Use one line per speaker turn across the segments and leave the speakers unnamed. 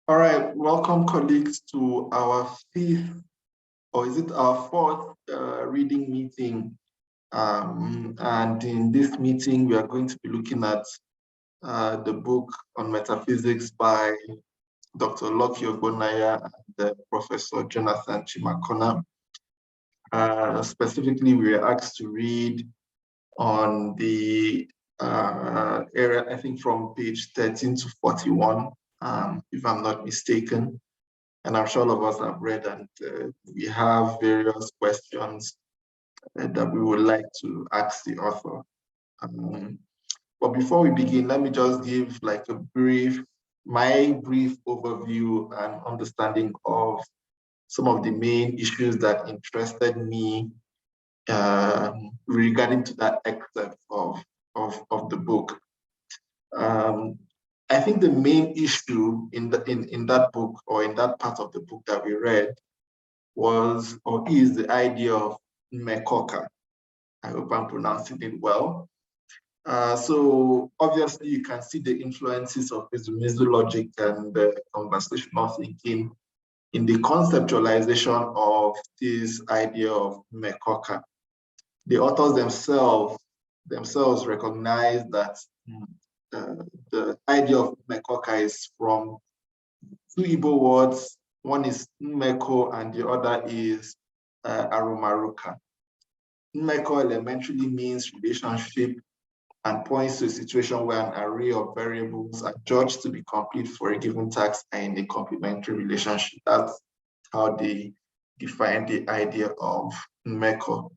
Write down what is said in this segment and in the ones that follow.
All right, welcome colleagues to our fifth, or is it our fourth reading meeting? And in this meeting, we are going to be looking at the book on metaphysics by Dr. Lucky Ogbonnaya and Professor Jonathan Chimakona. Specifically, we were asked to read on the area, I think from page 13 to 41, if I'm not mistaken. And I'm sure all of us have read, and we have various questions that we would like to ask the author. But before we begin, let me just give like my brief overview and understanding of some of the main issues that interested me regarding to that excerpt of the book. I think the main issue in that book, or in that part of the book that we read, was or is the idea of Mekoka. I hope I'm pronouncing it well. So obviously you can see the influences of Ezumezu logic and conversational thinking in the conceptualization of this idea of Mekoka. The authors themselves recognize that the idea of Mekoka is from two Igbo words. One is Mmeko and the other is Arumaruka. Mmeko elementally means relationship and points to a situation where an array of variables are judged to be complete for a given task and in a complementary relationship. That's how they define the idea of Mmeko.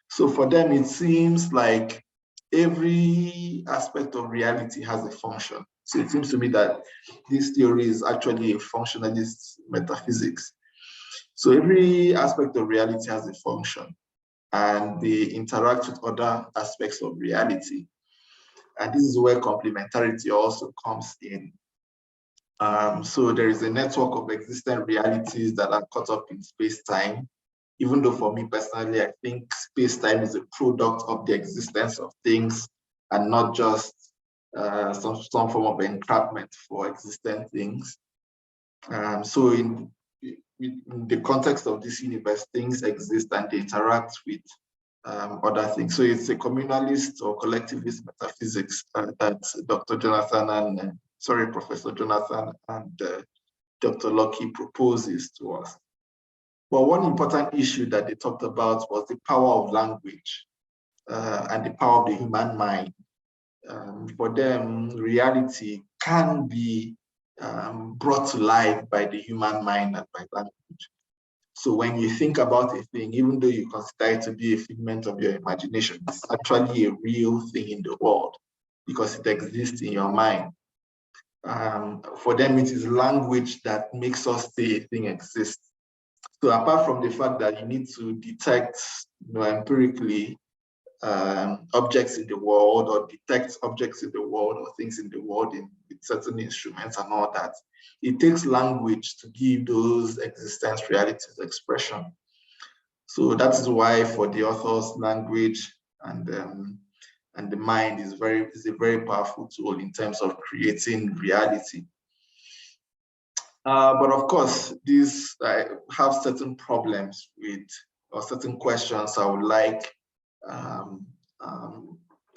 So for them, it seems like every aspect of reality has a function. So it seems to me that this theory is actually a functionalist metaphysics. So every aspect of reality has a function, and they interact with other aspects of reality. And this is where complementarity also comes in. So there is a network of existent realities that are caught up in space-time, even though for me personally, I think space-time is a product of the existence of things and not just some form of entrapment for existent things. So in the context of this universe, things exist and they interact with other things. So it's a communalist or collectivist metaphysics that Dr. Jonathan and, Professor Jonathan and Dr. Lucky proposes to us. But one important issue that they talked about was the power of language and the power of the human mind. For them, reality can be brought to life by the human mind and by language. So when you think about a thing, even though you consider it to be a figment of your imagination, it's actually a real thing in the world because it exists in your mind. For them, it is language that makes us say a thing exists. So apart from the fact that you need to detect, empirically objects in the world or detect objects in the world or things in the world with certain instruments and all that, it takes language to give those existence realities expression. So that is why for the authors, language and the mind is a very powerful tool in terms of creating reality. But of course, these have certain problems with, or certain questions I would like, I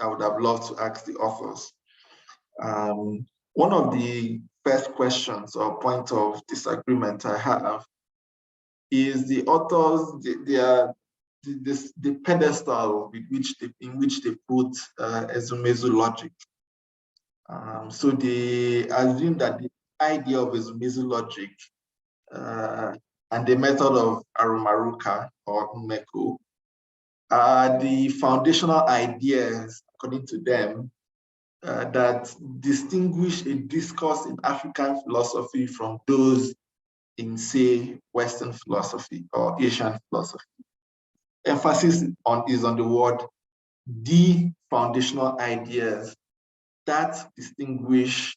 would have loved to ask the authors. One of the first questions or point of disagreement I have is the authors, the pedestal in which they put Ezumezu logic. So they assume that the idea of Ezumezu logic and the method of Arumaruka or Mmeko are the foundational ideas, according to them, that distinguish a discourse in African philosophy from those in, say, Western philosophy or Asian philosophy. Emphasis is on the word the foundational ideas that distinguish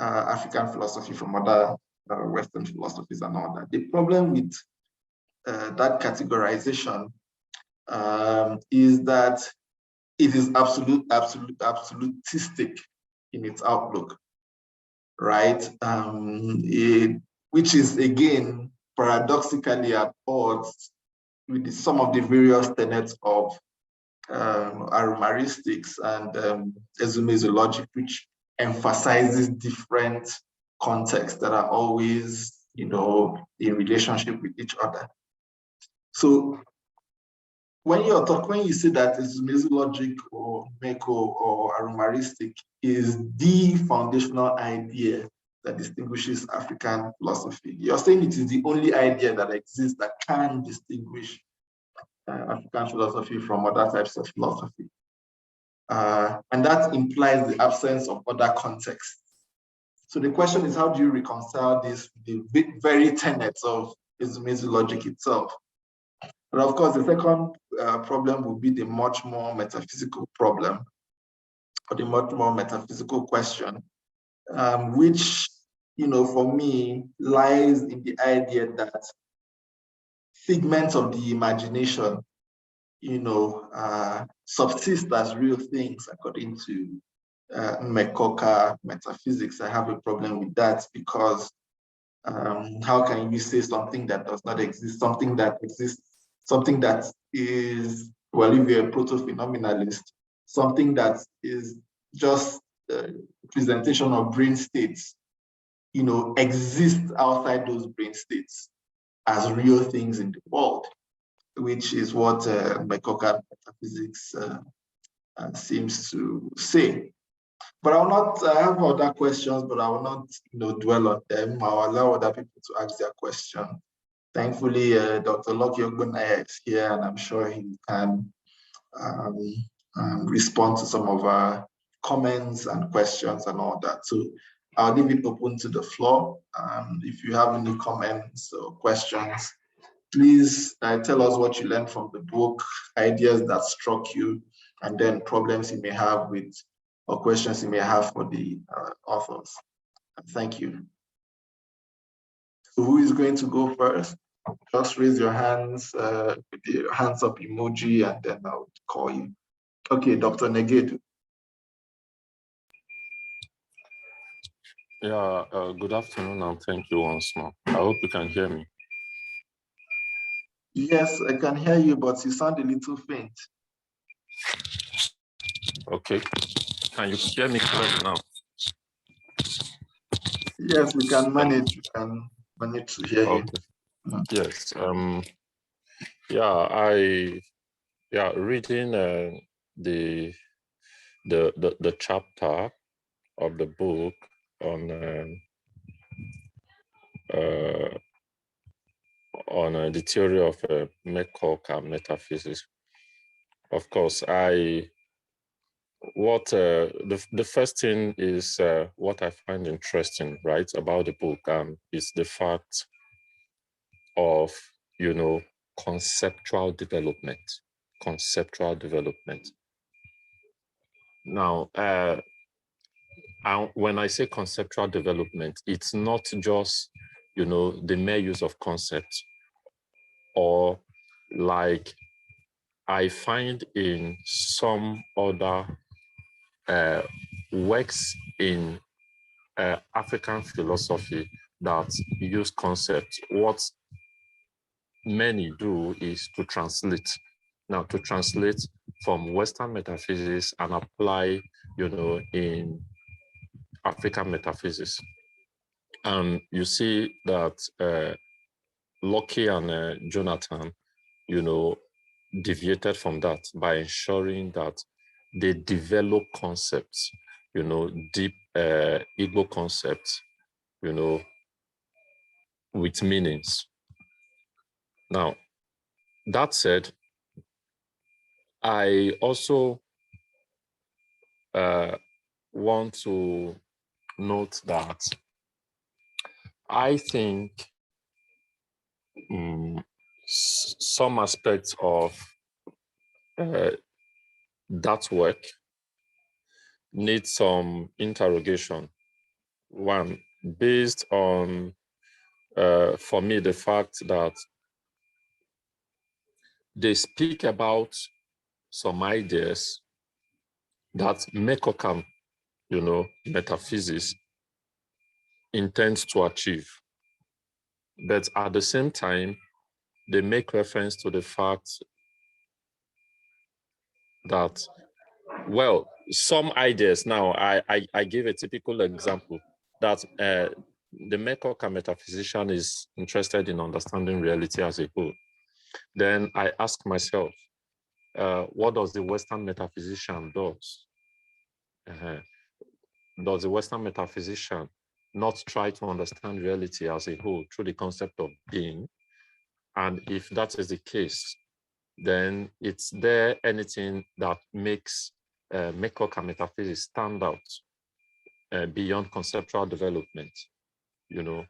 African philosophy from other Western philosophies and all that. The problem with that categorization is that it is absolutistic in its outlook, right? Which is again paradoxically at odds with some of the various tenets of aromaristics and exumesiologic, which emphasizes different contexts that are always, in relationship with each other. So when you say that exumesiologic or MECO or aromaristic is the foundational idea that distinguishes African philosophy, you're saying it is the only idea that exists that can distinguish African philosophy from other types of philosophy. And that implies the absence of other contexts. So the question is, how do you reconcile this with the very tenets of exumesiologic itself? But of course, the second problem would be the much more metaphysical problem, or the much more metaphysical question, which, for me, lies in the idea that figments of the imagination, subsist as real things according to McCocker metaphysics. I have a problem with that because how can you say something that does not exist, something that exists, something that is, well, if you're a proto-phenomenalist, something that is just a presentation of brain states, exists outside those brain states as real things in the world, which is what McCocker metaphysics seems to say. But I have other questions, but I will not dwell on them. I'll allow other people to ask their question. Thankfully, Dr. Loki Ogbonaya is here, and I'm sure he can respond to some of our comments and questions and all that. So I'll leave it open to the floor. If you have any comments or questions, please tell us what you learned from the book, ideas that struck you, and then problems you may have with, or questions you may have for the authors. Thank you. So who is going to go first? Just raise your hands with the hands up emoji, and then I'll call you. Okay, Dr. Negedu.
Yeah, good afternoon, and thank you once more. I hope you can hear me.
Yes, I can hear you, but you sound a little faint.
Okay. Can you hear me clearly now?
Yes, we can manage. We can manage to hear you.
Yes. Reading the chapter of the book on the theory of McCocker metaphysics. Of course, the first thing is what I find interesting, right, about the book is the fact of, conceptual development. Now, when I say conceptual development, it's not just, the mere use of concepts, or like I find in some other works in African philosophy that use concepts. What many do is to translate. Now, to translate from Western metaphysics and apply, in African metaphysics. And you see that Locke and Jonathan, deviated from that by ensuring that they develop concepts, deep Igbo concepts, with meanings. Now, that said, I also want to note that I think some aspects of that work need some interrogation. One, based on, for me, the fact that they speak about some ideas that McCocker, metaphysics, intends to achieve. But at the same time, they make reference to the fact that, well, some ideas now, I give a typical example that the Mekoka metaphysician is interested in understanding reality as a whole. Then I ask myself, what does the Western metaphysician do? Does the Western metaphysician not try to understand reality as a whole through the concept of being? And if that is the case, then it's there anything that makes Mekoka metaphysics stand out beyond conceptual development, you know,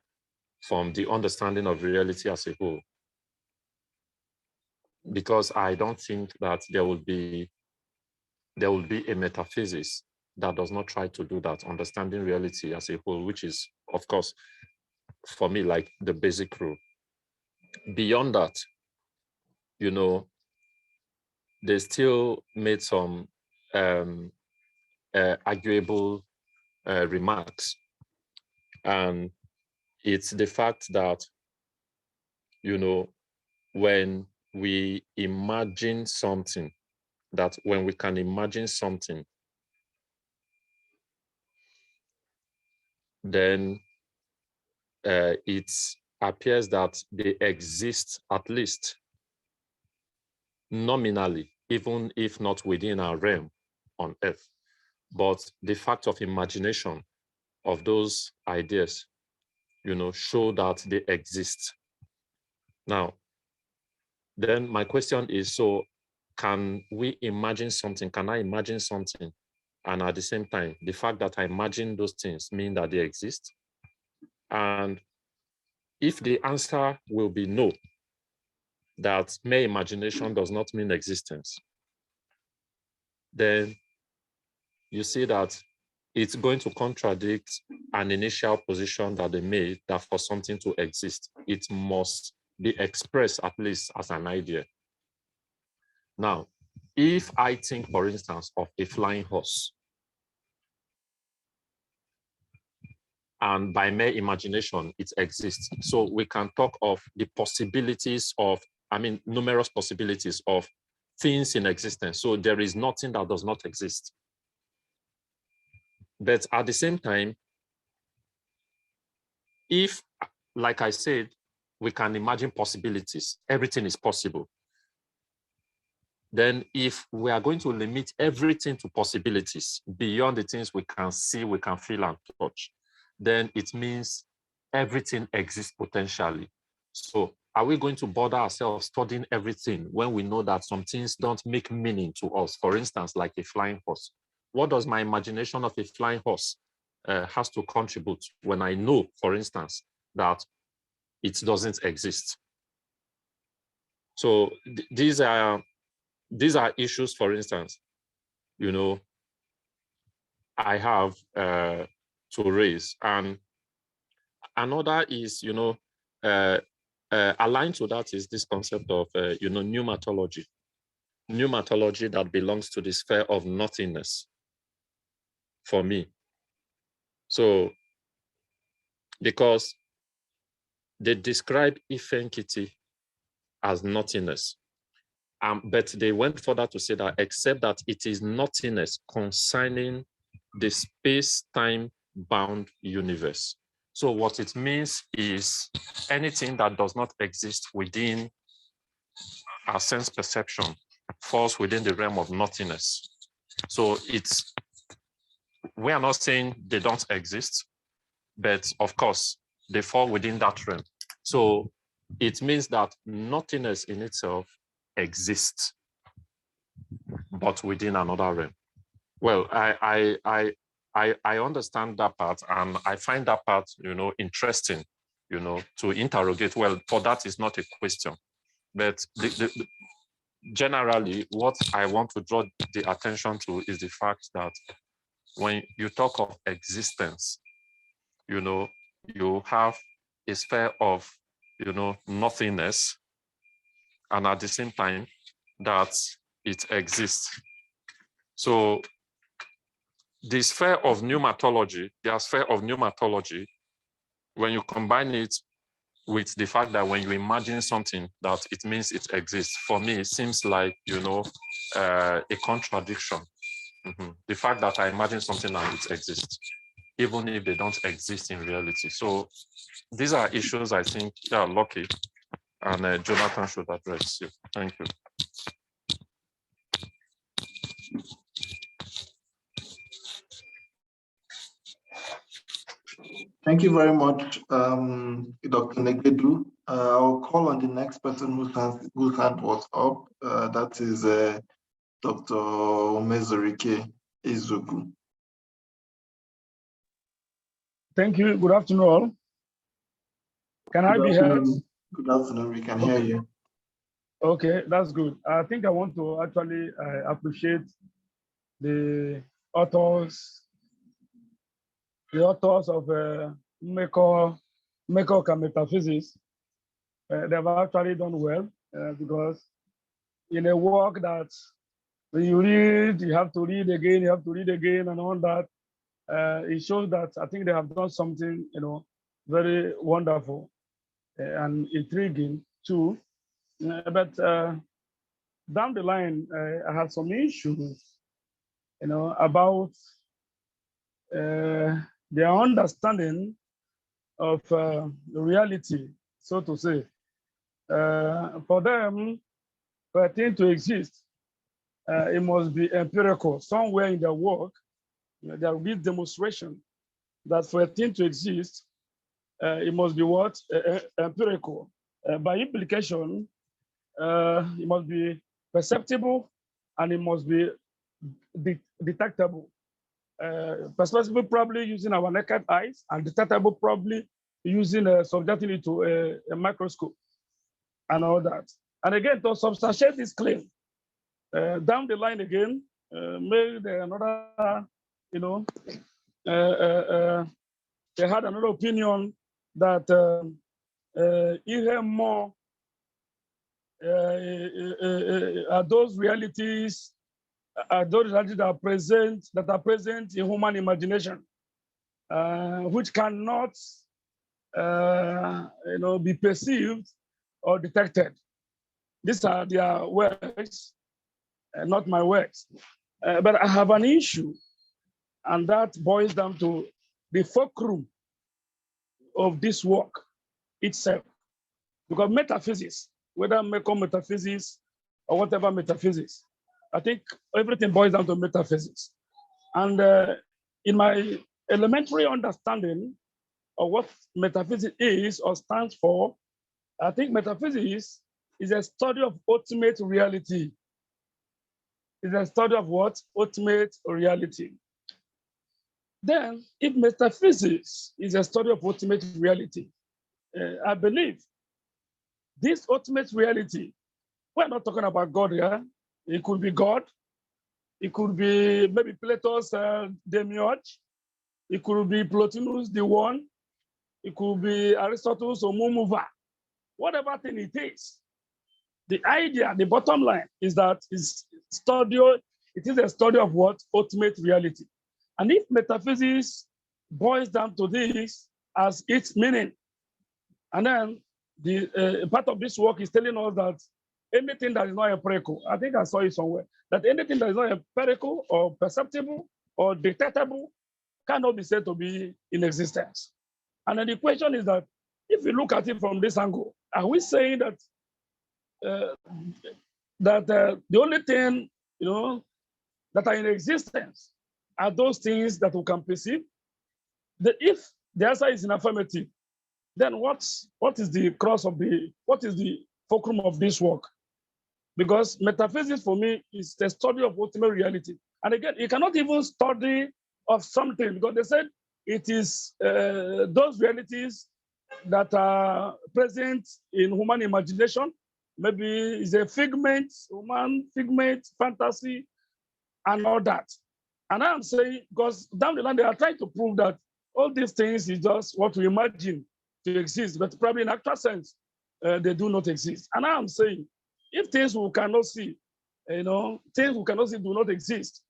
from the understanding of reality as a whole? Because I don't think that there will be a metaphysics that does not try to do that, understanding reality as a whole, which is, of course, for me, like the basic rule. Beyond that, you know, they still made some arguable remarks. And it's the fact that, you know, when we imagine something, that when we can imagine something, then it appears that they exist at least nominally, even if not within our realm on Earth. But the fact of imagination of those ideas, you know, show that they exist. Now, then my question is, so can we imagine something? Can I imagine something? And at the same time, the fact that I imagine those things mean that they exist? And if the answer will be no, that mere imagination does not mean existence, then you see that it's going to contradict an initial position that they made that for something to exist, it must be expressed at least as an idea. Now, if I think, for instance, of a flying horse, and by mere imagination, it exists. So we can talk of the possibilities of, numerous possibilities of things in existence. So there is nothing that does not exist. But at the same time, if, like I said, we can imagine possibilities, everything is possible. Then if we are going to limit everything to possibilities beyond the things we can see, we can feel and touch, then it means everything exists potentially. So are we going to bother ourselves studying everything when we know that some things don't make meaning to us? For instance, like a flying horse. What does my imagination of a flying horse has to contribute when I know, for instance, that it doesn't exist? So these are issues, for instance, you know, I have to raise. And another is, you know, aligned to that is this concept of, pneumatology. Pneumatology that belongs to the sphere of nothingness for me. So, because they describe Ifenkiti as nothingness, but they went further to say that except that it is nothingness concerning the space-time bound universe. So what it means is anything that does not exist within our sense perception falls within the realm of nothingness. So we are not saying they don't exist, but of course, they fall within that realm. So it means that nothingness in itself exists, but within another realm. Well, I understand that part, and I find that part, you know, interesting, you know, to interrogate. Well, for that is not a question, but generally, what I want to draw the attention to is the fact that when you talk of existence, you know, you have a sphere of, you know, nothingness, and at the same time that it exists. So the sphere of pneumatology, their sphere of pneumatology when you combine it with the fact that when you imagine something, that it means it exists, for me, it seems like, a contradiction. The fact that I imagine something and it exists, even if they don't exist in reality. So these are issues I think are lucky, and Jonathan should address you. Thank you.
Thank you very much, Dr. Negedu. I'll call on the next person whose hand was up. That is Dr. Omezorike Izugu.
Thank you. Good afternoon, all. Can I be heard?
Good afternoon. We can hear you.
Okay, that's good. I think I want to actually appreciate the authors of Metaphysics. They've actually done well because in a work that when you read, you have to read again, and all that. It shows that I think they have done something, very wonderful and intriguing too. But down the line, I had some issues, about their understanding of the reality, so to say. For them, for a thing to exist, it must be empirical. Somewhere in their work, there will be demonstration that for a thing to exist, it must be what? Empirical. By implication, it must be perceptible and it must be detectable. Perceptible probably using our naked eyes, and detectable probably using subjecting it to a microscope and all that. And again, to substantiate this claim, down the line again, made another, they had another opinion that even more are those realities that are present in human imagination, which cannot be perceived or detected. These are their words, not my words. But I have an issue, and that boils down to the fulcrum of this work itself. Because metaphysics, whether metaphysics or whatever metaphysics, I think everything boils down to metaphysics. And in my elementary understanding of what metaphysics is or stands for, I think metaphysics is a study of ultimate reality. It's a study of what? Ultimate reality. Then, if metaphysics is a study of ultimate reality, I believe this ultimate reality, we're not talking about God here. It could be God. It could be maybe Plato's demiurge. It could be Plotinus, the one. It could be Aristotle's or Mumuva. Whatever thing it is, the idea, the bottom line is that it is a study of what? Ultimate reality. And if metaphysics boils down to this as its meaning, and then the part of this work is telling us that anything that is not empirical, I think I saw it somewhere, that anything that is not empirical or perceptible or detectable cannot be said to be in existence. And then the question is that if you look at it from this angle, are we saying that the only thing that are in existence are those things that we can perceive? If the answer is in affirmative, then what is the fulcrum of this work? Because metaphysics for me is the study of ultimate reality. And again, you cannot even study of something because they said it is those realities that are present in human imagination. Maybe it's a human figment, fantasy, and all that. And I'm saying, because down the line, they are trying to prove that all these things is just what we imagine to exist, but probably in actual sense, they do not exist. And I'm saying, if things we cannot see, things we cannot see do not exist,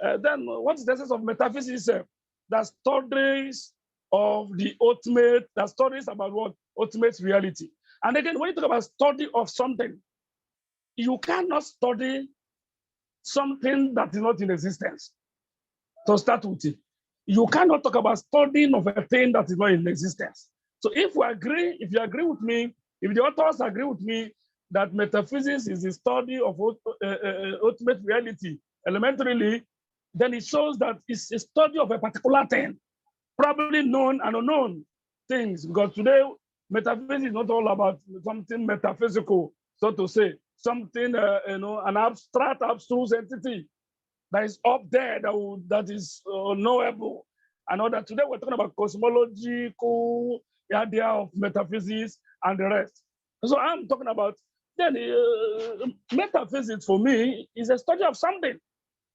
then what is the essence of metaphysics itself? That studies of the ultimate, that studies about what? Ultimate reality. And again, when you talk about study of something, you cannot study something that is not in existence. To start with it, you cannot talk about studying of a thing that is not in existence. So if we agree, if you agree with me, if the authors agree with me that metaphysics is the study of ultimate reality elementarily, then it shows that it's a study of a particular thing, probably known and unknown things, because today metaphysics is not all about something metaphysical, so to say, something an abstract, abstruse entity that is up there, that is knowable. And all that. Today we're talking about cosmological idea of metaphysics and the rest. So I'm talking about then metaphysics for me is a study of something.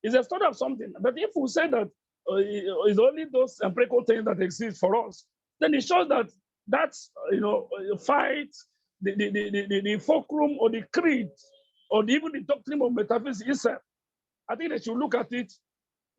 It's a study of something. But if we say that it's only those empirical things that exist for us, then it shows that that's fight the fulcrum or the creed or even the doctrine of metaphysics itself. I think they should look at it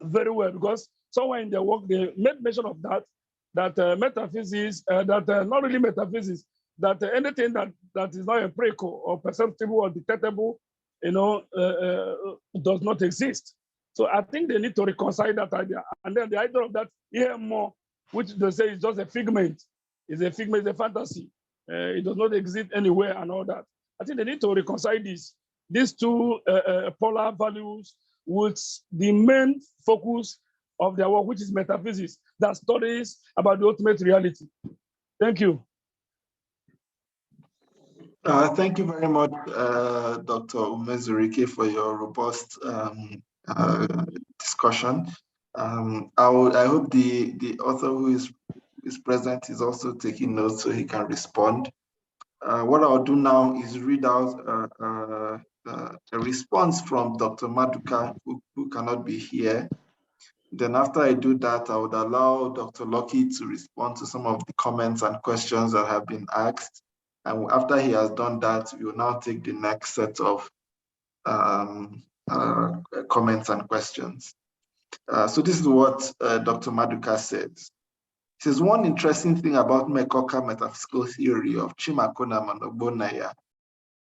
very well, because somewhere in their work they made mention of that metaphysics, not really metaphysics, that anything that is not empirical or perceptible or detectable, does not exist. So I think they need to reconcile that idea. And then the idea of that here more, which they say is just a figment, is a figment, is a fantasy. It does not exist anywhere and all that. I think they need to reconcile these two polar values with the main focus of their work, which is metaphysics, that studies about the ultimate reality. Thank you.
Thank you very much, Dr. Umezurike, for your robust discussion. I hope the author who is present is also taking notes so he can respond. What I'll do now is read out a response from Dr. Maduka, who cannot be here. Then after I do that, I would allow Dr. Lucky to respond to some of the comments and questions that have been asked. And after he has done that, we will now take the next set of comments and questions. So this is what Dr. Maduka says. He says, one interesting thing about Mekoka metaphysical theory of Chimakonam and Ogbonnaya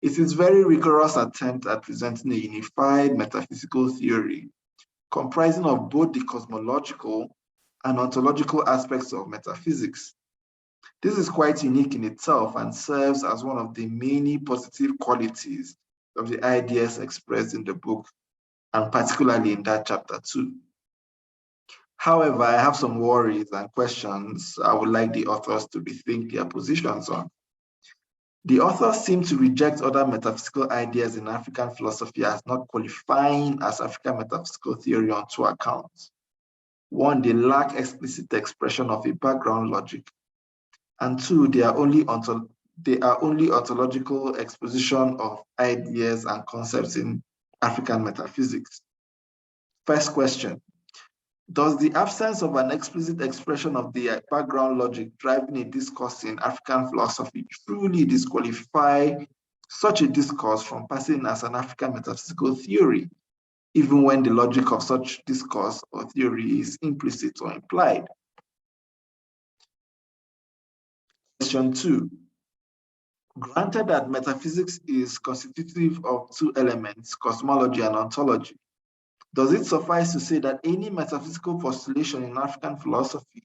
is its very rigorous attempt at presenting a unified metaphysical theory comprising of both the cosmological and ontological aspects of metaphysics. This is quite unique in itself and serves as one of the many positive qualities of the ideas expressed in the book, and particularly in that chapter 2. However, I have some worries and questions I would like the authors to rethink their positions on. The authors seem to reject other metaphysical ideas in African philosophy as not qualifying as African metaphysical theory on two accounts. One, they lack explicit expression of a background logic. And two, they are only ontological exposition of ideas and concepts in African metaphysics. First question, does the absence of an explicit expression of the background logic driving a discourse in African philosophy truly disqualify such a discourse from passing as an African metaphysical theory, even when the logic of such discourse or theory is implicit or implied? Question 2. Granted that metaphysics is constitutive of two elements, cosmology and ontology, does it suffice to say that any metaphysical postulation in African philosophy,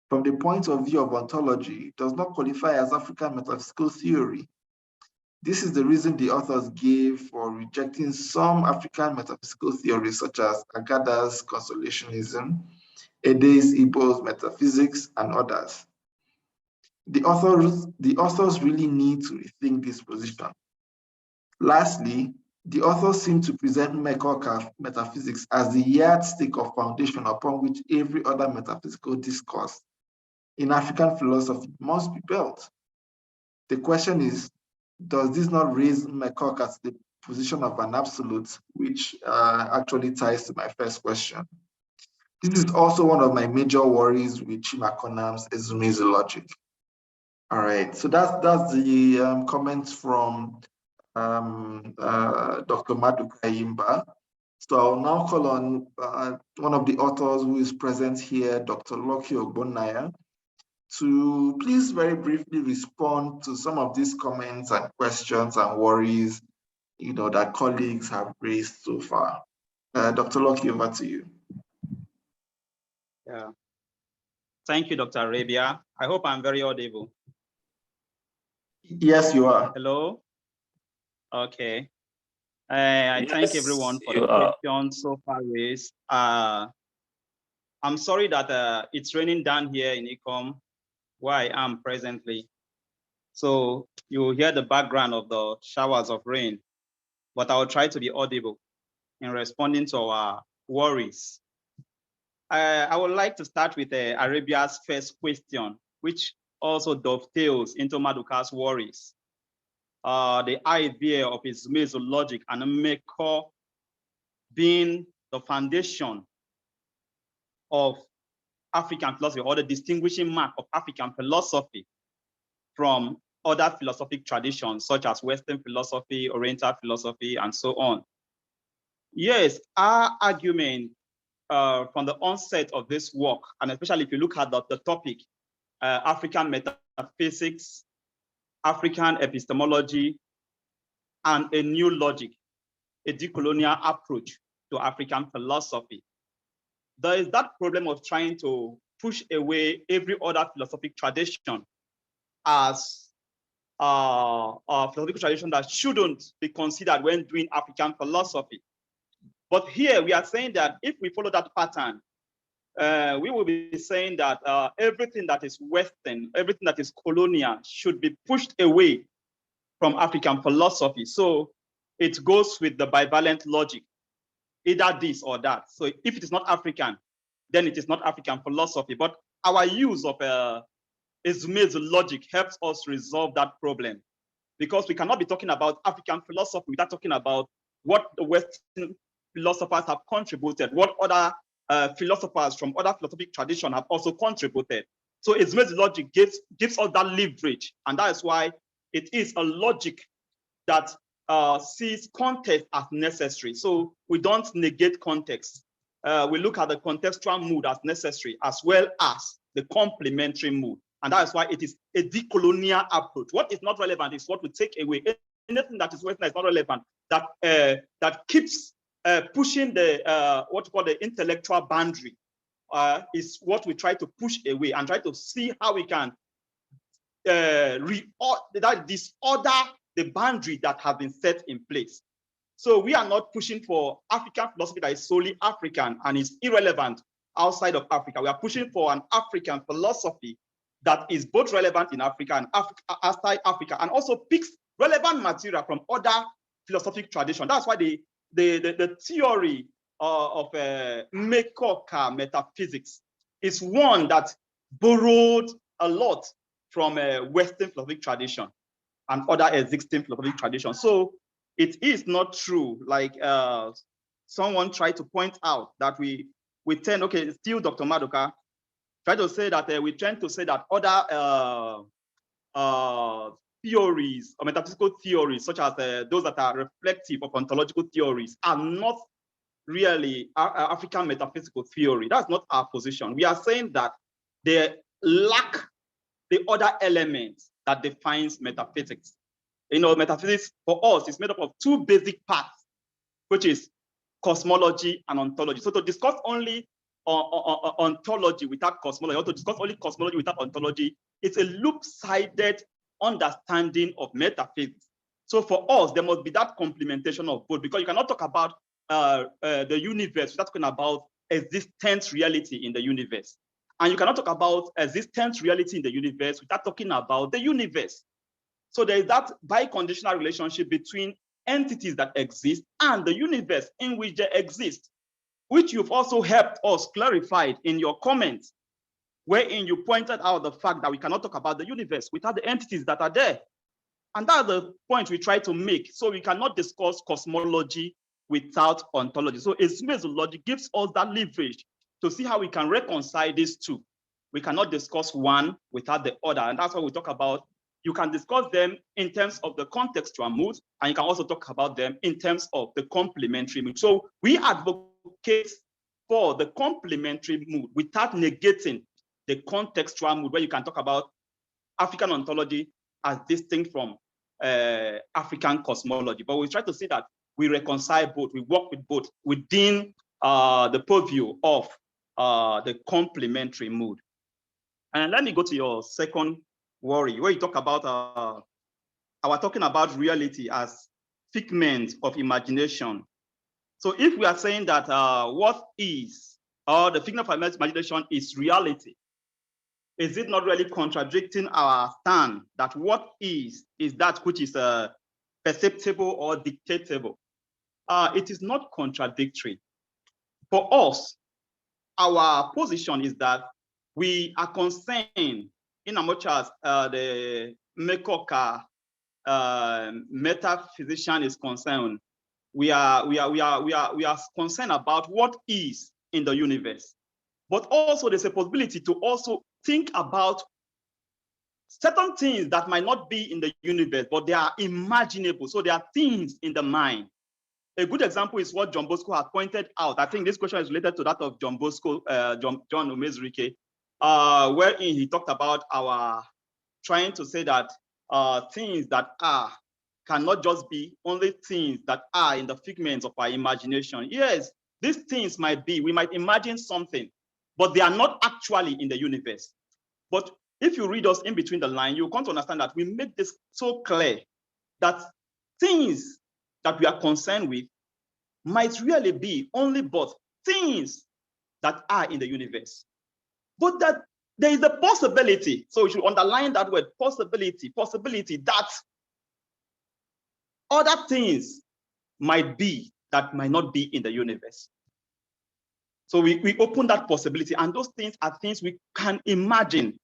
from the point of view of ontology, does not qualify as African metaphysical theory? This is the reason the authors gave for rejecting some African metaphysical theories, such as Agada's consolationism, Ede's Igbo's metaphysics, and others. The authors really need to rethink this position. Lastly, the authors seem to present Mekoka metaphysics as the yardstick of foundation upon which every other metaphysical discourse in African philosophy must be built. The question is, does this not raise Mekoka to the position of an absolute, which actually ties to my first question? This is also one of my major worries with Chimakonam's Ezumezu logic. All right, so that's the comments from Dr. Maduka Yimba. So I'll now call on one of the authors who is present here, Dr. Lucky Ogbonnaya, to please very briefly respond to some of these comments and questions and worries, that colleagues have raised so far. Dr. Locke, over to you.
Yeah. Thank you, Dr. Arabia. I hope I'm very audible.
Yes, you are.
Hello? Okay. I thank everyone for the questions so far raised. I'm sorry that it's raining down here in Ecom, where I am presently. So you hear the background of the showers of rain, but I will try to be audible in responding to our worries. I would like to start with Arabia's first question, which also dovetails into Maduka's worries. The idea of Ismail's logic and Meko being the foundation of African philosophy, or the distinguishing mark of African philosophy from other philosophic traditions, such as Western philosophy, Oriental philosophy, and so on. Yes, our argument from the onset of this work, and especially if you look at the topic, African metaphysics, African epistemology, and a new logic, a decolonial approach to African philosophy. There is that problem of trying to push away every other philosophic tradition as a philosophical tradition that shouldn't be considered when doing African philosophy. But here we are saying that if we follow that pattern, we will be saying that everything that is Western, everything that is colonial should be pushed away from African philosophy. So it goes with the bivalent logic, either this or that. So if it is not African, then it is not African philosophy. But our use of Ismail's logic helps us resolve that problem, because we cannot be talking about African philosophy without talking about what the Western philosophers have contributed, what other philosophers from other philosophic traditions have also contributed. So Ismail's logic gives us that leverage, and that is why it is a logic that sees context as necessary. So we don't negate context. We look at the contextual mood as necessary, as well as the complementary mood. And that is why it is a decolonial approach. What is not relevant is what we take away. Anything that is Western is not relevant. That keeps pushing the what we call the intellectual boundary is what we try to push away and try to see how we can disorder the boundary that have been set in place. So we are not pushing for African philosophy that is solely African and is irrelevant outside of Africa. We are pushing for an African philosophy that is both relevant in Africa and outside Africa, and also picks relevant material from other philosophic traditions. That's why the theory of Mekoka metaphysics is one that borrowed a lot from Western philosophic tradition and other existing philosophic traditions. So it is not true, like someone tried to point out, that we tend, okay, still Dr. Maduka, try to say that we tend to say that other theories or metaphysical theories, such as those that are reflective of ontological theories, are not really African metaphysical theory. That's not our position. We are saying that they lack the other elements that defines metaphysics. Metaphysics for us is made up of two basic parts, which is cosmology and ontology. So to discuss only ontology without cosmology, or to discuss only cosmology without ontology, it's a loop-sided understanding of metaphysics. So for us, there must be that complementation of both, because you cannot talk about the universe without talking about existence reality in the universe. And you cannot talk about existence reality in the universe without talking about the universe. So there is that biconditional relationship between entities that exist and the universe in which they exist, which you've also helped us clarify in your comments, wherein you pointed out the fact that we cannot talk about the universe without the entities that are there. And that's the point we try to make. So we cannot discuss cosmology without ontology. So Ismail's logic gives us that leverage to see how we can reconcile these two. We cannot discuss one without the other. And that's what we talk about. You can discuss them in terms of the contextual mood, and you can also talk about them in terms of the complementary mood. So we advocate for the complementary mood without negating the contextual mood, where you can talk about African ontology as distinct from African cosmology. But we try to see that we reconcile both, we work with both within the purview of the complementary mood. And let me go to your second worry, where you talk about, I was talking about reality as figment of imagination. So if we are saying that what is, or the figment of imagination is reality, is it not really contradicting our stand that what is that which is perceptible or dictatable? It is not contradictory. For us, our position is that we are concerned, in as much as the Mekoka metaphysician is concerned, we are concerned about what is in the universe. But also there's a possibility to also think about certain things that might not be in the universe, but they are imaginable. So there are things in the mind. A good example is what John Bosco has pointed out. I think this question is related to that of John Bosco, John Umezurike, wherein he talked about our trying to say that things that are cannot just be only things that are in the figments of our imagination. Yes, these things might be, we might imagine something, but they are not actually in the universe. But if you read us in between the line, you come to understand that we make this so clear that things that we are concerned with might really be only but things that are in the universe. But that there is a possibility, so we should underline that word, possibility that other things might be that might not be in the universe. So we open that possibility, and those things are things we can imagine.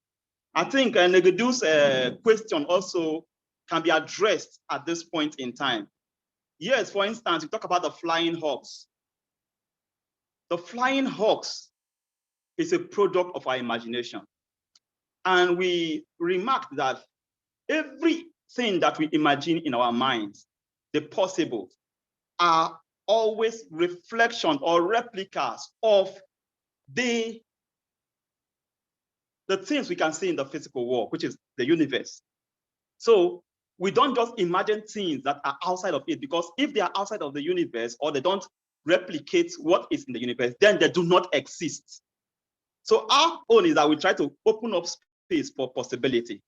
I think Negedu's question also can be addressed at this point in time. Yes, for instance, we talk about the flying hawks. The flying hawks is a product of our imagination. And we remarked that everything that we imagine in our minds, the possible, are always reflections or replicas of the things we can see in the physical world, which is the universe. So we don't just imagine things that are outside of it, because if they are outside of the universe or they don't replicate what is in the universe, then they do not exist. So our own is that we try to open up space for possibility.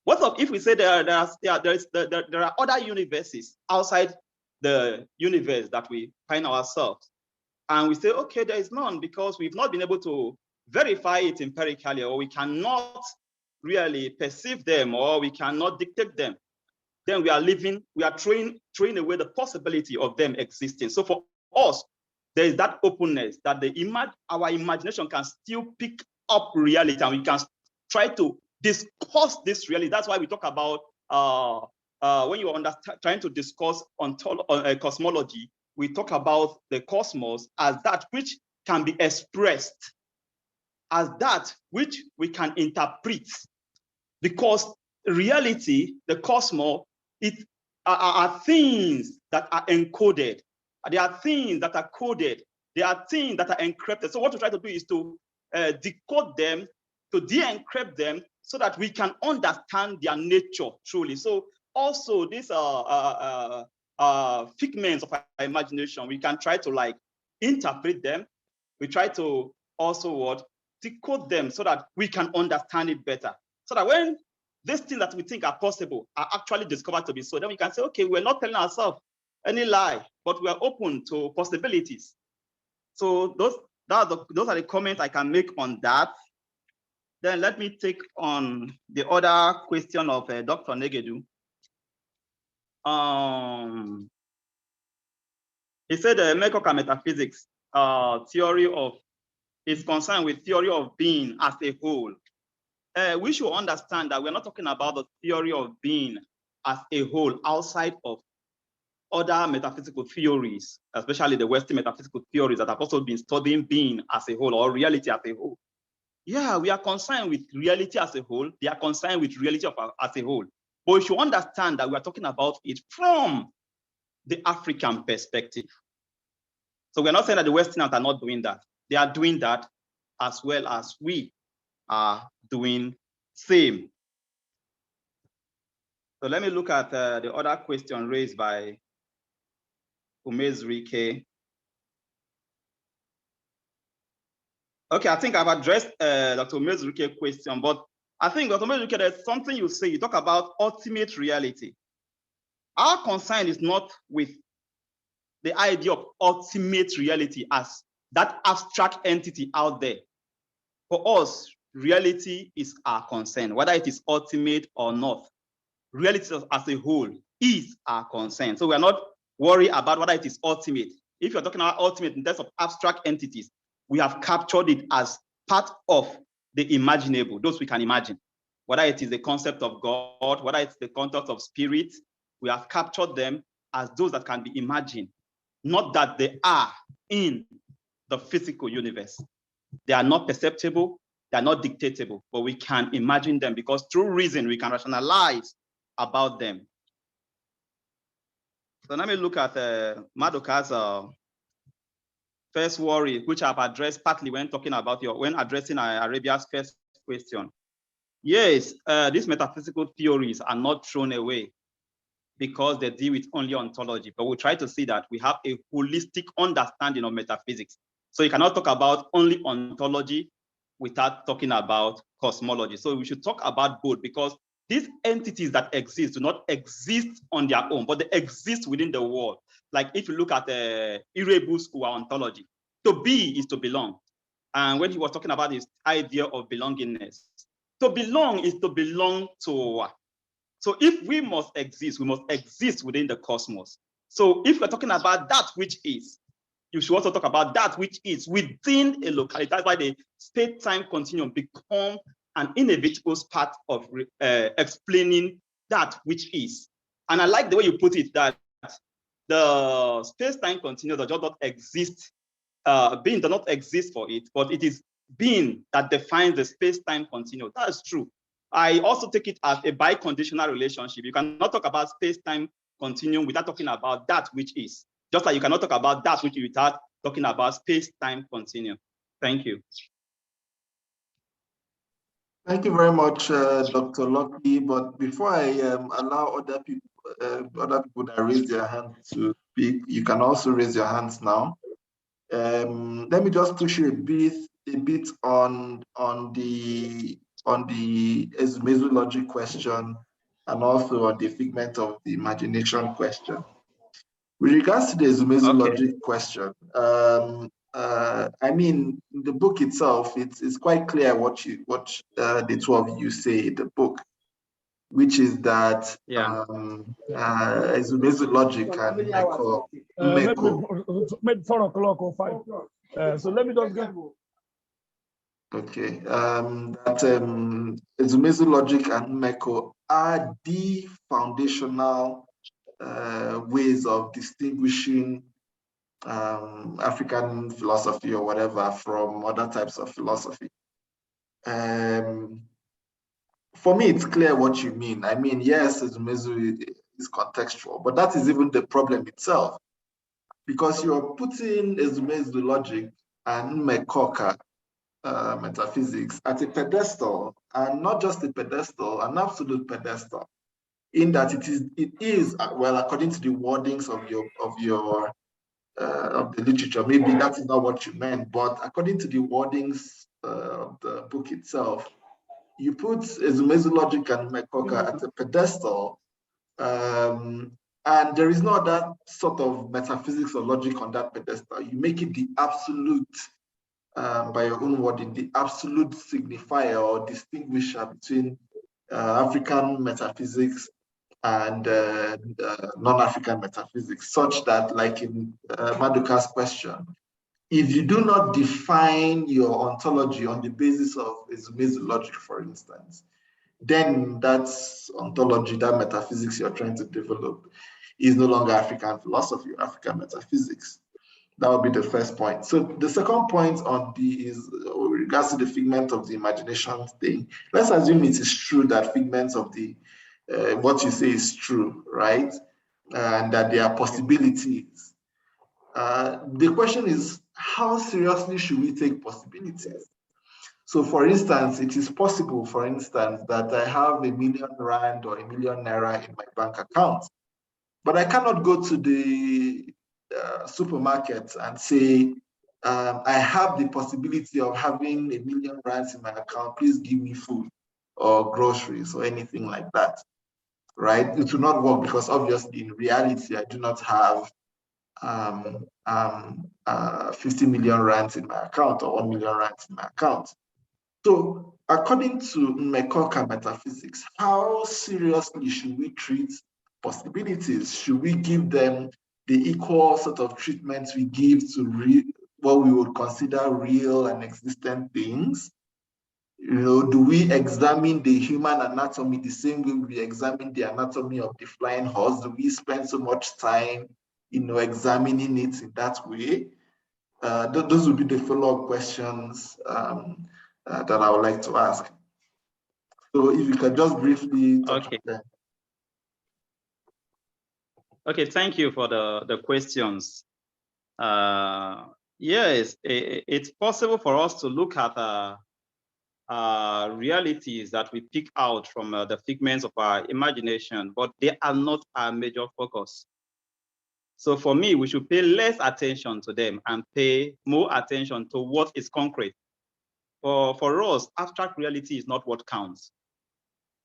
What if we say there are other universes outside the universe that we find ourselves, and we say, okay, there is none because we've not been able to verify it empirically, or we cannot really perceive them, or we cannot dictate them, then we are throwing away the possibility of them existing. So for us, there is that openness that our imagination can still pick up reality, and we can try to discuss this reality. That's why we talk about when you are trying to discuss cosmology, we talk about the cosmos as that which can be expressed, as that which we can interpret, because reality, the cosmos, are things that are encoded. There are things that are coded. There are things that are encrypted. So what we try to do is to decode them, to de-encrypt them, so that we can understand their nature truly. So also these figments of our imagination, we can try to interpret them. We try to also decode them so that we can understand it better. So that when these things that we think are possible are actually discovered to be so, then we can say, okay, we're not telling ourselves any lie, but we are open to possibilities. So those are the comments I can make on that. Then let me take on the other question of Dr. Negedu. He said Mekoka metaphysics theory is concerned with theory of being as a whole. We should understand that we're not talking about the theory of being as a whole outside of other metaphysical theories, especially the Western metaphysical theories that have also been studying being as a whole or reality as a whole. Yeah, we are concerned with reality as a whole. They are concerned with reality as a whole. But we should understand that we are talking about it from the African perspective. So we're not saying that the Westerners are not doing that. They are doing that as well as we. are doing same. So let me look at the other question raised by Umezrike. Okay, I think I've addressed Dr. Umezrike's question, but I think Dr. Umezrike, there's something you say, you talk about ultimate reality. Our concern is not with the idea of ultimate reality as that abstract entity out there. For us, reality is our concern, whether it is ultimate or not. Reality as a whole is our concern. So we are not worried about whether it is ultimate. If you're talking about ultimate in terms of abstract entities, we have captured it as part of the imaginable, those we can imagine. Whether it is the concept of God, whether it's the concept of spirit, we have captured them as those that can be imagined, not that they are in the physical universe. They are not perceptible, they are not dictatable, but we can imagine them because through reason, we can rationalize about them. So let me look at Madoka's first worry, which I've addressed partly when talking about when addressing Arabia's first question. Yes, these metaphysical theories are not thrown away because they deal with only ontology, but we try to see that we have a holistic understanding of metaphysics. So you cannot talk about only ontology without talking about cosmology. So we should talk about both because these entities that exist do not exist on their own, but they exist within the world. Like if you look at Irebu's ontology, to be is to belong. And when he was talking about his idea of belongingness, to belong is to belong to. So if we must exist within the cosmos. So if we're talking about that which is, you should also talk about that which is within a locality. That's why the space-time continuum become an inevitable part of explaining that which is. And I like the way you put it, that the space-time continuum does not exist, being does not exist for it, but it is being that defines the space-time continuum. That is true. I also take it as a biconditional relationship. You cannot talk about space-time continuum without talking about that which is. Just like you cannot talk about that which is without talking about space-time continuum. Thank you.
Thank you very much, Dr. Lucky. But before I allow other people that raise their hand to speak, you can also raise your hands now. Let me just push you a bit on the Ezumezu logic question and also on the figment of the imagination question. With regards to the Ezumezu logic question, I mean, the book itself, it's quite clear what the two of you say in the book, which is that Ezumezu logic and
maybe 4 o'clock or 5. So let me just get.
Okay, that Ezumezu logic and Meko are the foundational ways of distinguishing African philosophy or whatever from other types of philosophy. For me, it's clear what you mean. I mean, yes, Ezumezu is contextual, but that is even the problem itself, because you're putting Ezumezu logic and Mekoka metaphysics at a pedestal, and not just a pedestal, an absolute pedestal, in that it is well, according to the wordings of the literature, maybe that is not what you meant, but according to the wordings of the book itself, you put Ezumezu logic and Mekoka at a pedestal, and there is no other sort of metaphysics or logic on that pedestal. You make it the absolute, by your own wording, the absolute signifier or distinguisher between African metaphysics and non-African metaphysics, such that, like in Maduka's question, if you do not define your ontology on the basis of Ezumezu logic, for instance, then that's ontology, that metaphysics you're trying to develop, is no longer African philosophy or African metaphysics. That would be the first point. So the second point on is with regards to the figment of the imagination thing. Let's assume it is true that figments of the what you say is true, right? And that there are possibilities. The question is, how seriously should we take possibilities? So for instance, it is possible, for instance, that I have R1 million or R1 million in my bank account, but I cannot go to the supermarket and say, I have the possibility of having R1 million in my account, please give me food or groceries or anything like that, right? It will not work because obviously in reality, I do not have 50 million rands in my account or 1 million rands in my account. So according to Mekoka metaphysics, how seriously should we treat possibilities? Should we give them the equal sort of treatment we give to what we would consider real and existent things? Do we examine the human anatomy the same way we examine the anatomy of the flying horse? Do we spend so much time, examining it in that way? Those would be the follow-up questions that I would like to ask. So if you could just briefly touch on them.
Okay, thank you for the questions. Yes, it's possible for us to look at realities that we pick out from the figments of our imagination, but they are not our major focus. So for me, we should pay less attention to them and pay more attention to what is concrete. For us, abstract reality is not what counts.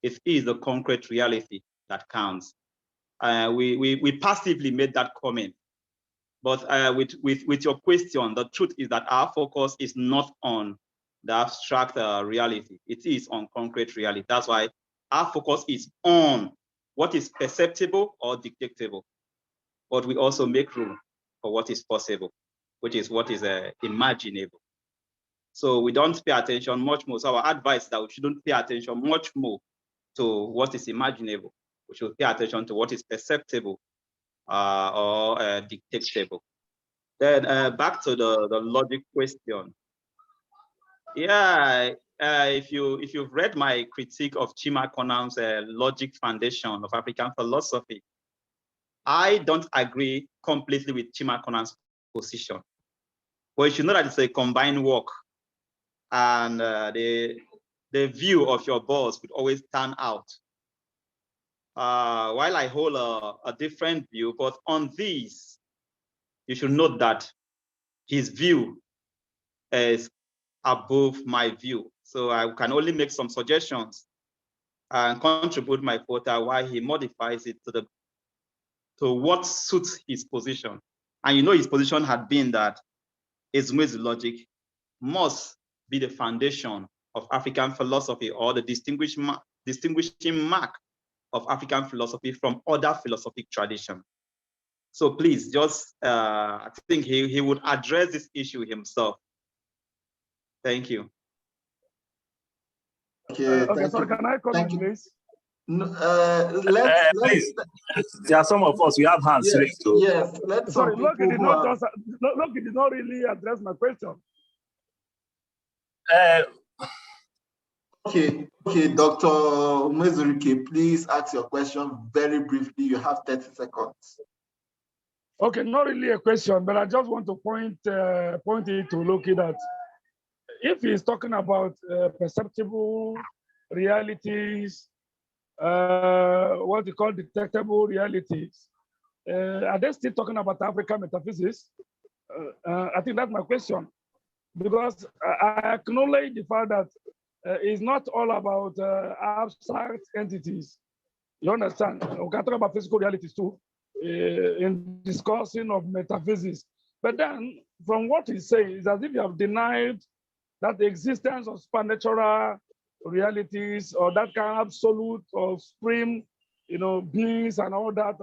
It is the concrete reality that counts. We passively made that comment. But with your question, the truth is that our focus is not on the abstract reality. It is on concrete reality. That's why our focus is on what is perceptible or dictatable. But we also make room for what is possible, which is what is imaginable. So we don't pay attention much more. So our advice is that we shouldn't pay attention much more to what is imaginable. We should pay attention to what is perceptible or dictatable. Then back to the logic question. Yeah, if you've read my critique of Chima Konam's logic foundation of African philosophy, I don't agree completely with Chima Konam's position. But you should know that it's a combined work, and the view of your boss would always stand out. While I hold a different view, but on this, you should note that his view is above my view. So I can only make some suggestions and contribute my quota while he modifies it to what suits his position. And his position had been that Ezeume's logic must be the foundation of African philosophy, or the distinguishing mark of African philosophy from other philosophic traditions. So please, just I think he would address this issue himself. Thank you.
Okay,
sorry, can I comment, please?
No,
please. There are some of us, we have hands.
Yes,
sorry, Loki did not really address my question.
Okay, Dr. Umezurike, please ask your question very briefly. You have 30 seconds.
Okay, not really a question, but I just want to point it to Loki that if he's talking about perceptible realities, what we call detectable realities, are they still talking about African metaphysics? I think that's my question, because I acknowledge the fact that it's not all about abstract entities. You understand? We can talk about physical realities too in discussing of metaphysics. But then, from what he says, it's as if you have denied that the existence of supernatural realities or that kind of absolute or supreme, beings and all that,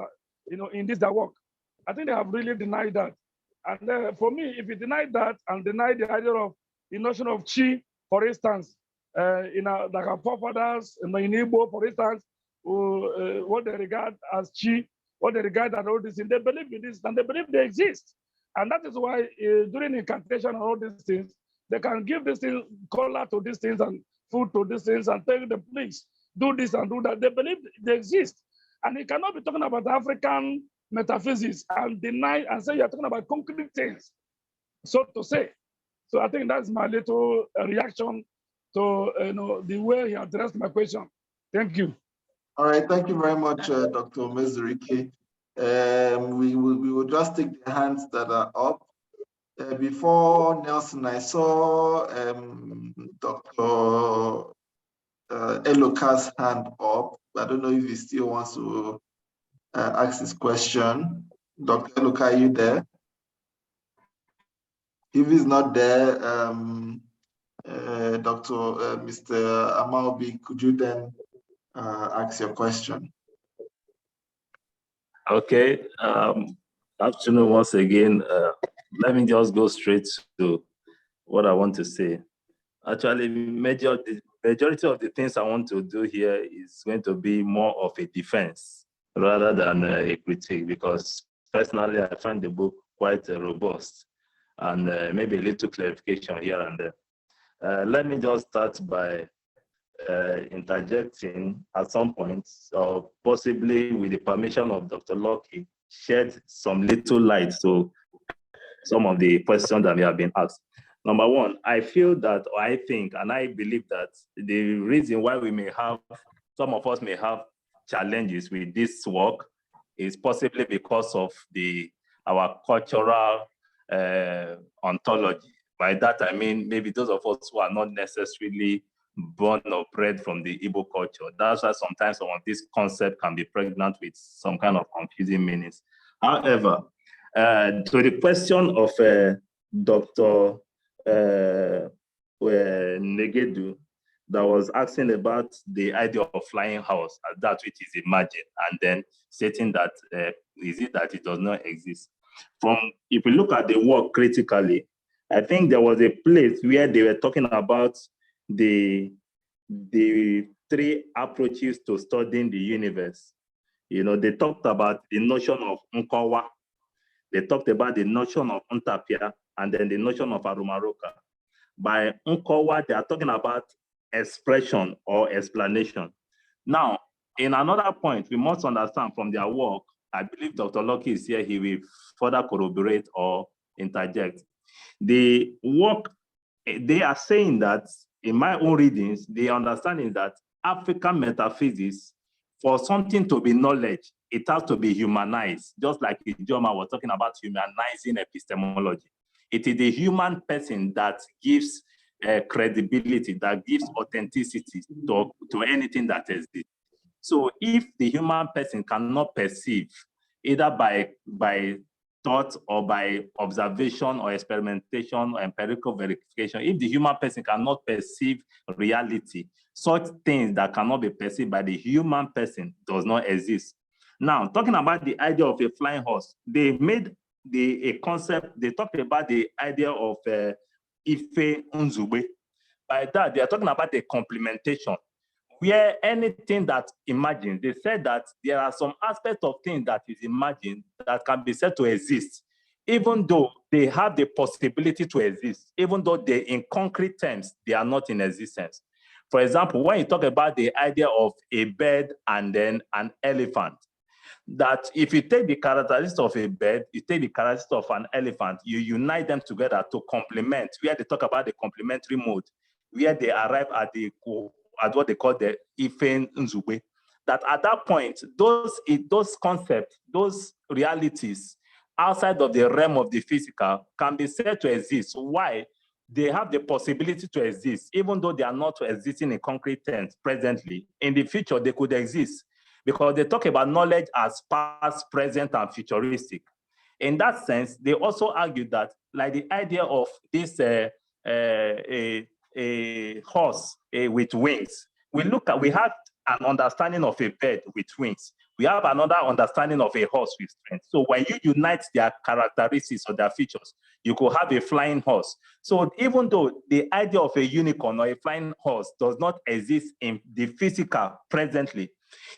in this that work. I think they have really denied that. And for me, if you deny that and deny the idea of the notion of chi, for instance, like our forefathers in Igbo, for instance, what they regard as chi, what they regard as all this, and they believe in this, and they believe they exist. And that is why during incantation and all these things, they can give this thing, color to these things and food to these things and tell them, please do this and do that. They believe they exist. And you cannot be talking about African metaphysics and deny and say you're talking about concrete things, so to say. So I think that's my little reaction to the way he addressed my question. Thank you.
All right, thank you very much, Dr. Mezurike. We will just take the hands that are up. Before Nelson, I saw Dr. Eloka's hand up. I don't know if he still wants to ask his question. Dr. Eloka, are you there? If he's not there, Mr. Amaobi, could you then ask your question?
Okay. Afternoon once again. Let me just go straight to what I want to say. Actually, the majority of the things I want to do here is going to be more of a defense rather than a critique, because personally I find the book quite robust, and maybe a little clarification here and there. Let me just start by interjecting at some point, or possibly with the permission of Dr. Locke, shed some little light to some of the questions that may have been asked. Number one, I feel that, or I think, and I believe that the reason why some of us may have challenges with this work is possibly because of our cultural ontology. By that, I mean, maybe those of us who are not necessarily born or bred from the Igbo culture. That's why sometimes some of this concept can be pregnant with some kind of confusing meanings. However, to the question of Dr. Negedu, that was asking about the idea of flying house as that which is imagined, and then stating that is it that it does not exist. If we look at the work critically, I think there was a place where they were talking about the three approaches to studying the universe. They talked about the notion of Nkowa, they talked about the notion of Untapia, and then the notion of Arumaroka. By Nkowa, they are talking about expression or explanation. Now, in another point, we must understand from their work, I believe Dr. Locke is here, he will further corroborate or interject. The work, they are saying that, in my own readings, the understanding that African metaphysics, for something to be knowledge, it has to be humanized, just like Ijoma was talking about humanizing epistemology. It is the human person that gives credibility, that gives authenticity to anything that exists. So if the human person cannot perceive, either by thought or by observation or experimentation or empirical verification, if the human person cannot perceive reality, such things that cannot be perceived by the human person does not exist. Now, talking about the idea of a flying horse, they made a concept, they talked about the idea of Ife Nzube. By that, they are talking about the complementation, where anything that imagines, they said that there are some aspects of things that is imagined that can be said to exist, even though they have the possibility to exist, even though they, in concrete terms, they are not in existence. For example, when you talk about the idea of a bird and then an elephant, that if you take the characteristics of a bird, you take the characteristics of an elephant, you unite them together to complement, where they talk about the complementary mode, where they arrive at what they call the Ife Nzube. That at that point, those concepts, those realities outside of the realm of the physical can be said to exist. Why? They have the possibility to exist, even though they are not existing in concrete terms presently. In the future, they could exist, because they talk about knowledge as past, present, and futuristic. In that sense, they also argue that, like the idea of this a horse with wings, we have an understanding of a bird with wings. We have another understanding of a horse with strength. So when you unite their characteristics or their features, you could have a flying horse. So even though the idea of a unicorn or a flying horse does not exist in the physical presently,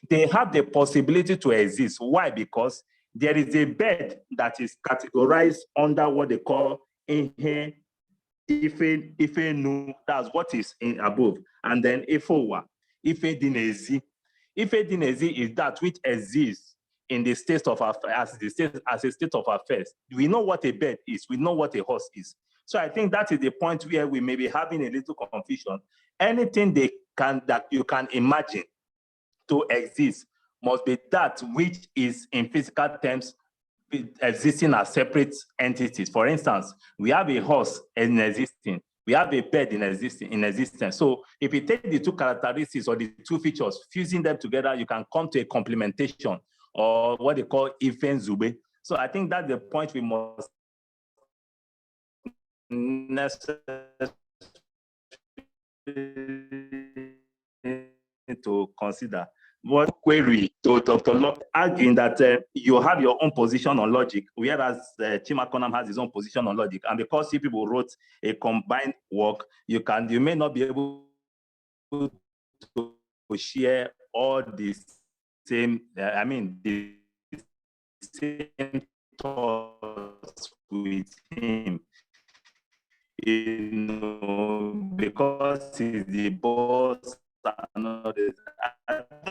they have the possibility to exist. Why? Because there is a bird that is categorized under what they call Ife Nu, that's what is in above, and then Ifowa, Ife Dinezi. Ife Dinezi is that which exists in the state of affairs, as a state of affairs. We know what a bird is, we know what a horse is, So I think that is the point where we may be having a little confusion. Anything that you can imagine to exist must be that which is in physical terms existing as separate entities. For instance, we have a horse in existing, we have a bed in existence. So if you take the two characteristics or the two features, fusing them together, you can come to a complementation, or what they call Ifen-Zube. So I think that's the point we must to consider. What query to Dr. Locke, arguing that you have your own position on logic, whereas Chima Conam has his own position on logic, and because you people wrote a combined work, you may not be able to share all the same, the same thoughts with him. Because he's the boss. I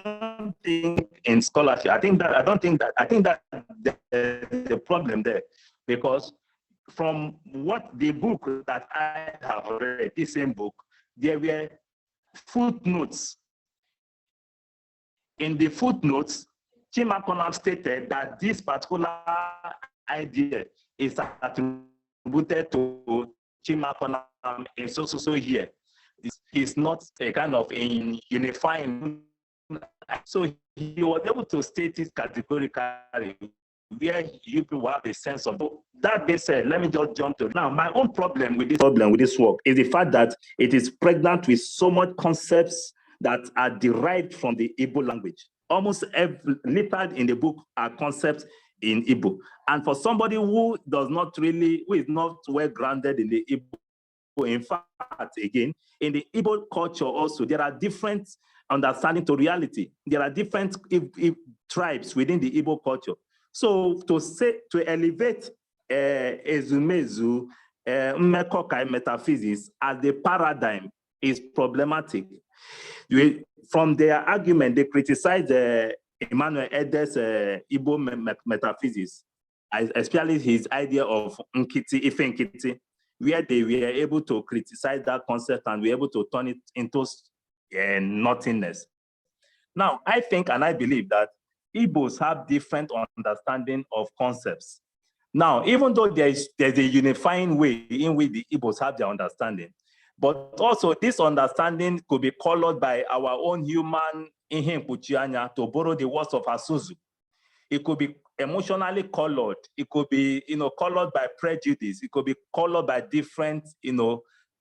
don't think in scholarship, I think that there's a problem there, because from what the book that I have read, this same book, there were footnotes. In the footnotes, Chima Conam stated that this particular idea is attributed to Chima Conam in so here. Is not a kind of a unifying. So he was able to state it categorically, where you people have a sense of. That being said, let me just jump to now. My own problem with this work is the fact that it is pregnant with so much concepts that are derived from the Igbo language. Almost every littered in the book are concepts in Igbo. And for somebody who is not well grounded in the Igbo, in fact, again, in the Igbo culture also, there are different understanding to reality. There are different tribes within the Igbo culture. So to elevate Ezumezu, Mmekoka Metaphysics as the paradigm is problematic. From their argument, they criticize Emmanuel Ede's Igbo metaphysics, especially his idea of Nkiti, Ife Nkiti, where they were able to criticize that concept and were able to turn it into nothingness. Now, I think and I believe that Igbos have different understanding of concepts. Now, even though there's a unifying way in which the Igbos have their understanding, but also this understanding could be colored by our own human Ihempuchianya, to borrow the words of Asuzu. It could be emotionally colored. It could be, colored by prejudice. It could be colored by different,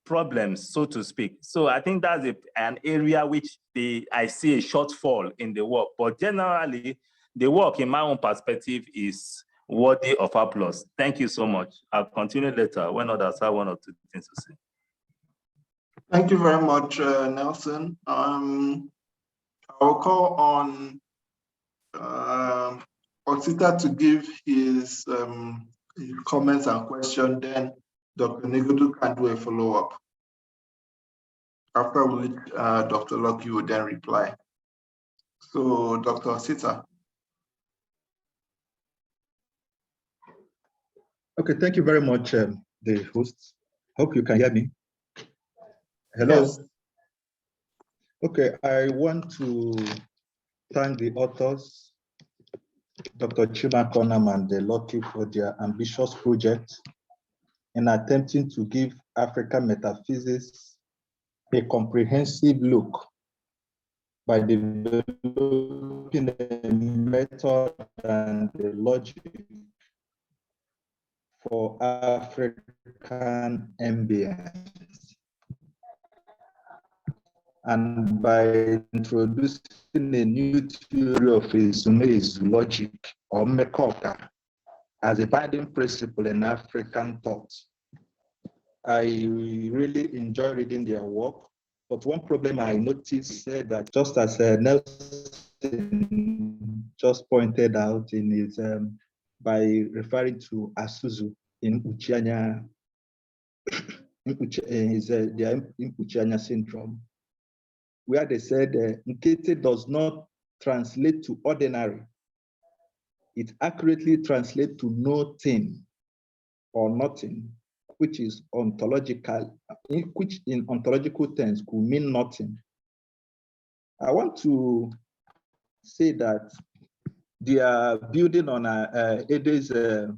problems, so to speak. So I think that's an area which I see a shortfall in the work. But generally, the work, in my own perspective, is worthy of applause. Thank you so much. I'll continue later when others have one or two things to say.
Thank you very much, Nelson. I'll call on Oxita to give his comments and questions, then Dr. Negudu can do a follow-up. After which Dr. Locke will then reply. So, Dr. Oxita.
Okay, thank you very much, the hosts. Hope you can hear me. Hello.
Yes.
Okay, I want to thank the authors, Dr. Chima Conam and Locke, for their ambitious project in attempting to give African metaphysics a comprehensive look by developing a method and a logic for African ambience, and by introducing a new theory of Ezumezu logic, or Mekoka, as a binding principle in African thought. I really enjoy reading their work, but one problem I noticed that, just as Nelson just pointed out in his, by referring to Asuzu in Uchianya, their Uchianya syndrome, where they said Nkete does not translate to ordinary. It accurately translates to no thing or nothing, which is ontological, which in ontological terms could mean nothing. I want to say that they are building on Ede's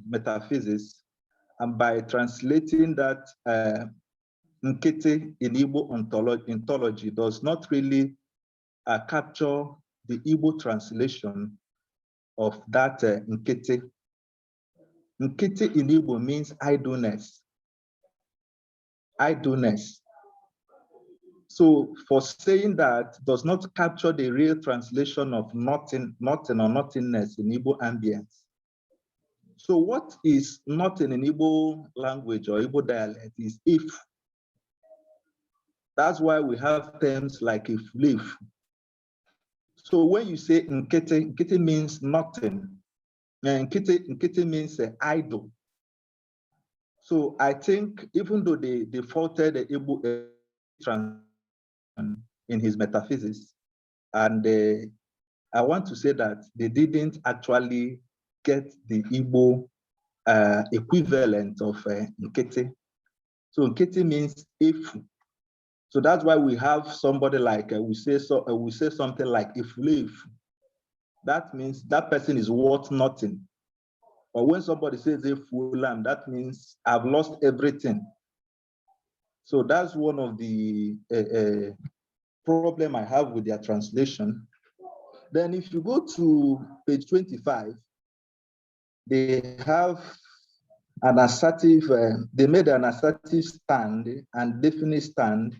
metaphysics, and by translating that Nkete in Igbo ontology does not really capture the Igbo translation of that Nkete. Nkete in Igbo means idleness. Idleness. So for saying that does not capture the real translation of nothing or nothingness in Igbo ambience. So what is nothing in Igbo language or Igbo dialect is if. That's why we have terms like if, live. So when you say Nkete, Nkete means nothing. And Nkete means idle. So I think even though they faulted the Igbo in his metaphysics, and I want to say that they didn't actually get the Igbo equivalent of Nkete. So Nkete means if. So that's why we have somebody like we say something like if live. That means that person is worth nothing. Or when somebody says if fulam, that means I've lost everything. So that's one of the problem I have with their translation. Then if you go to page 25, they have an assertive, they made an assertive stand and definite stand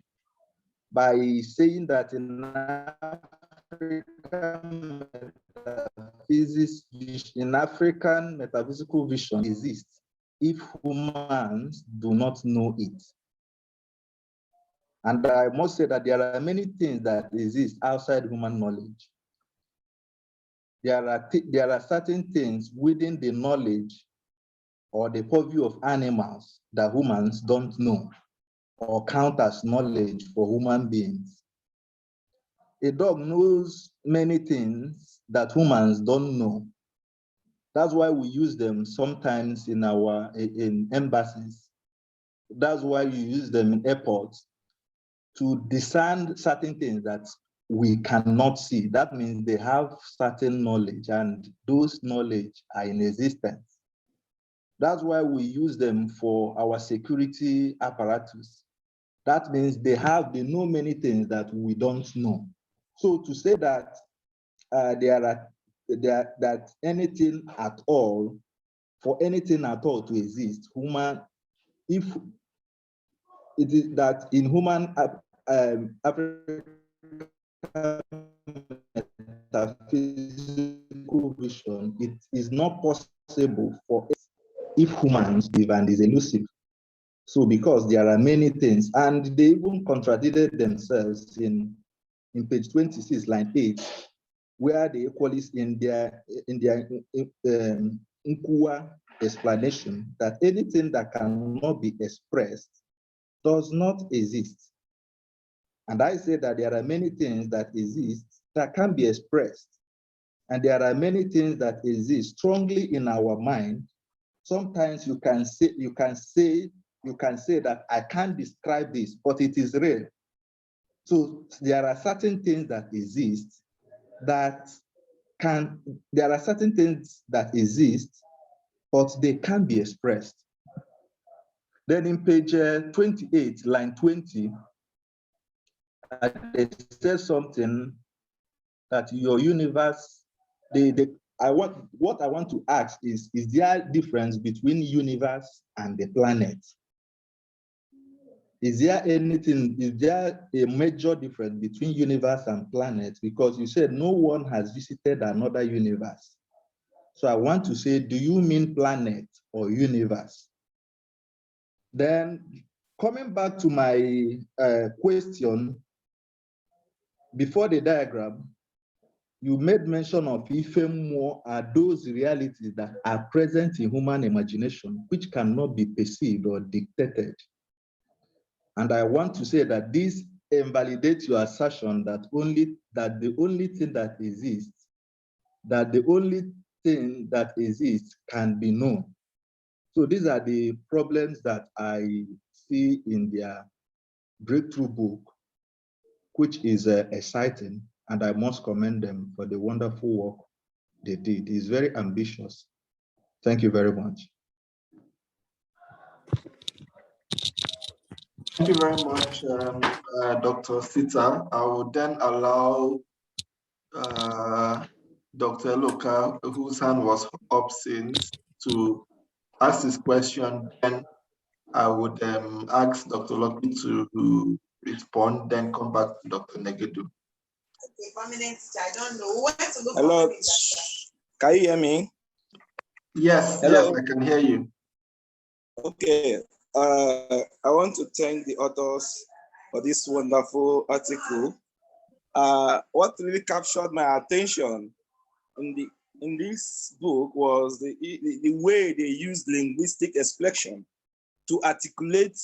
by saying that in African metaphysical vision exists if humans do not know it. And I must say that there are many things that exist outside human knowledge. There are certain things within the knowledge or the purview of animals that humans don't know or count as knowledge for human beings. A dog knows many things that humans don't know. That's why we use them sometimes in embassies. That's why you use them in airports to discern certain things that we cannot see. That means they have certain knowledge and those knowledge are in existence. That's why we use them for our security apparatus. That means they know many things that we don't know. So to say that that anything at all, for anything at all to exist, if it is that in human African metaphysical vision, it is not possible for if humans live and is elusive. So because there are many things, and they even contradicted themselves in page 26, line 8, where they equally in their Nkua explanation that anything that cannot be expressed does not exist. And I say that there are many things that exist that can be expressed. And there are many things that exist strongly in our mind. Sometimes you can say that I can't describe this, but it is real. So there are certain things that exist but they can be expressed. Then in page 28, line 20, it says something that your universe, what I want to ask is there a difference between universe and the planet? Is there a major difference between universe and planet? Because you said no one has visited another universe. So I want to say, do you mean planet or universe? Then coming back to my question, before the diagram, you made mention of Ifemwo are those realities that are present in human imagination, which cannot be perceived or dictated. And I want to say that this invalidates your assertion that the only thing that exists can be known. So these are the problems that I see in their breakthrough book, which is exciting, and I must commend them for the wonderful work they did. It's very ambitious. Thank you very much.
Thank you very much, Dr. Sita. I will then allow Dr. Eloka, whose hand was up since, to ask his question. Then I would ask Dr. Loki to respond, then come back to Dr. Negedu.
Okay, 1 minute. I don't know. Where to look.
Hello, can you hear me?
Yes,
Hello.
yes, I can hear you.
Okay, I want to thank the authors for this wonderful article. What really captured my attention in this book was the way they used linguistic expression to articulate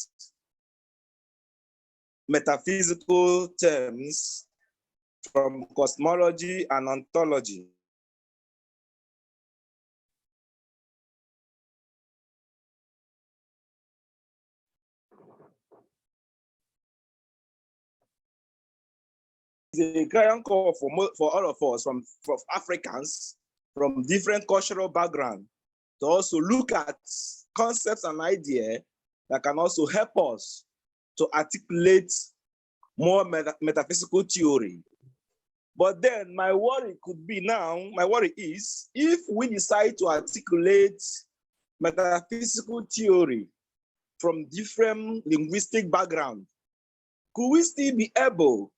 metaphysical terms from cosmology and ontology. It's a clarion call for all of us from Africans from different cultural backgrounds to also look at concepts and ideas that can also help us to articulate more metaphysical theory. But then my worry is if we decide to articulate metaphysical theory from different linguistic backgrounds, could we still be able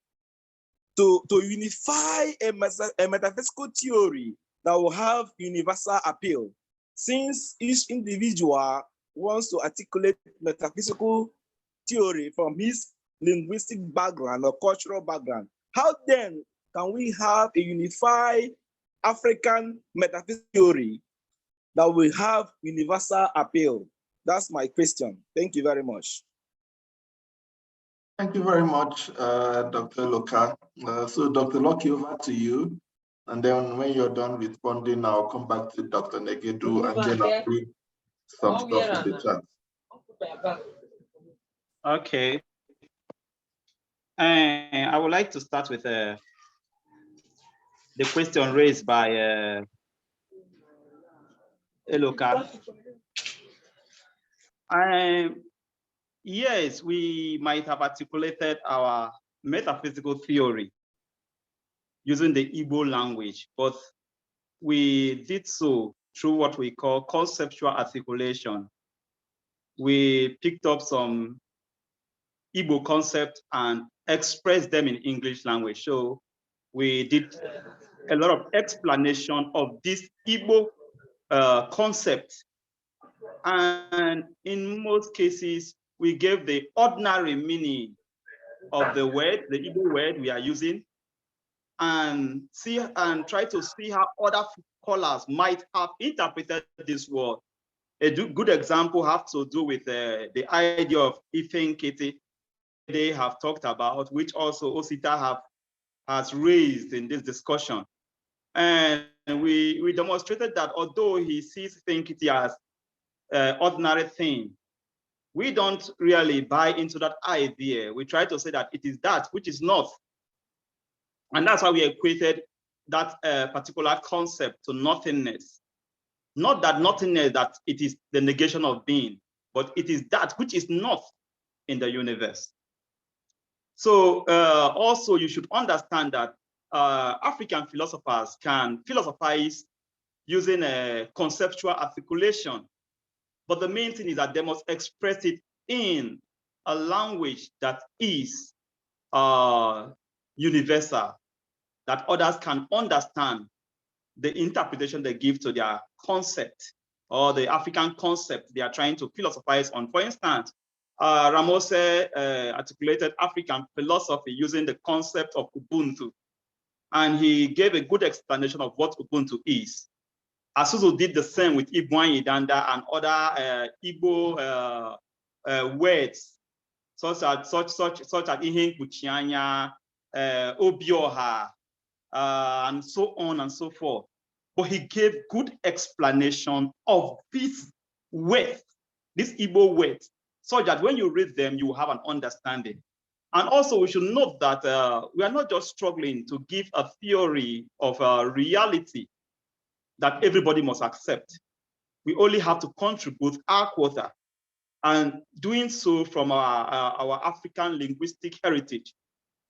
to unify a metaphysical theory that will have universal appeal, since each individual wants to articulate metaphysical theory from his linguistic background or cultural background? How then can we have a unified African metaphysical theory that will have universal appeal? That's my question. Thank you very much.
Thank you very much, Dr. Loka. So Dr. Loki, over to you. And then when you're done responding, I'll come back to Dr. Negedu and then I'll read some stuff in the chat.
Okay. I would like to start with the question raised by Eloka. Yes, we might have articulated our metaphysical theory using the Igbo language, but we did so through what we call conceptual articulation. We picked up some Igbo concepts and expressed them in English language. So we did a lot of explanation of this Igbo concept. And in most cases, we gave the ordinary meaning of the word, the Igbo word we are using, and try to see how other scholars might have interpreted this word. A good example has to do with the idea of Ifenkete they have talked about, which also Osita has raised in this discussion. And we demonstrated that although he sees Ifenkete as ordinary thing, we don't really buy into that idea. We try to say that it is that which is not. And that's why we equated that particular concept to nothingness. Not that nothingness, that it is the negation of being, but it is that which is not in the universe. So also you should understand that African philosophers can philosophize using a conceptual articulation. But the main thing is that they must express it in a language that is universal, that others can understand the interpretation they give to their concept or the African concept they are trying to philosophize on. For instance, Ramose articulated African philosophy using the concept of Ubuntu, and he gave a good explanation of what Ubuntu is. Asuzu did the same with Igbo Idanda and other Igbo words, such as Ihe Nkpuchianya, Obioha, and so on and so forth. But he gave good explanation of this words, these Igbo words, so that when you read them, you will have an understanding. And also we should note that we are not just struggling to give a theory of reality that everybody must accept. We only have to contribute our quota, and doing so from our African linguistic heritage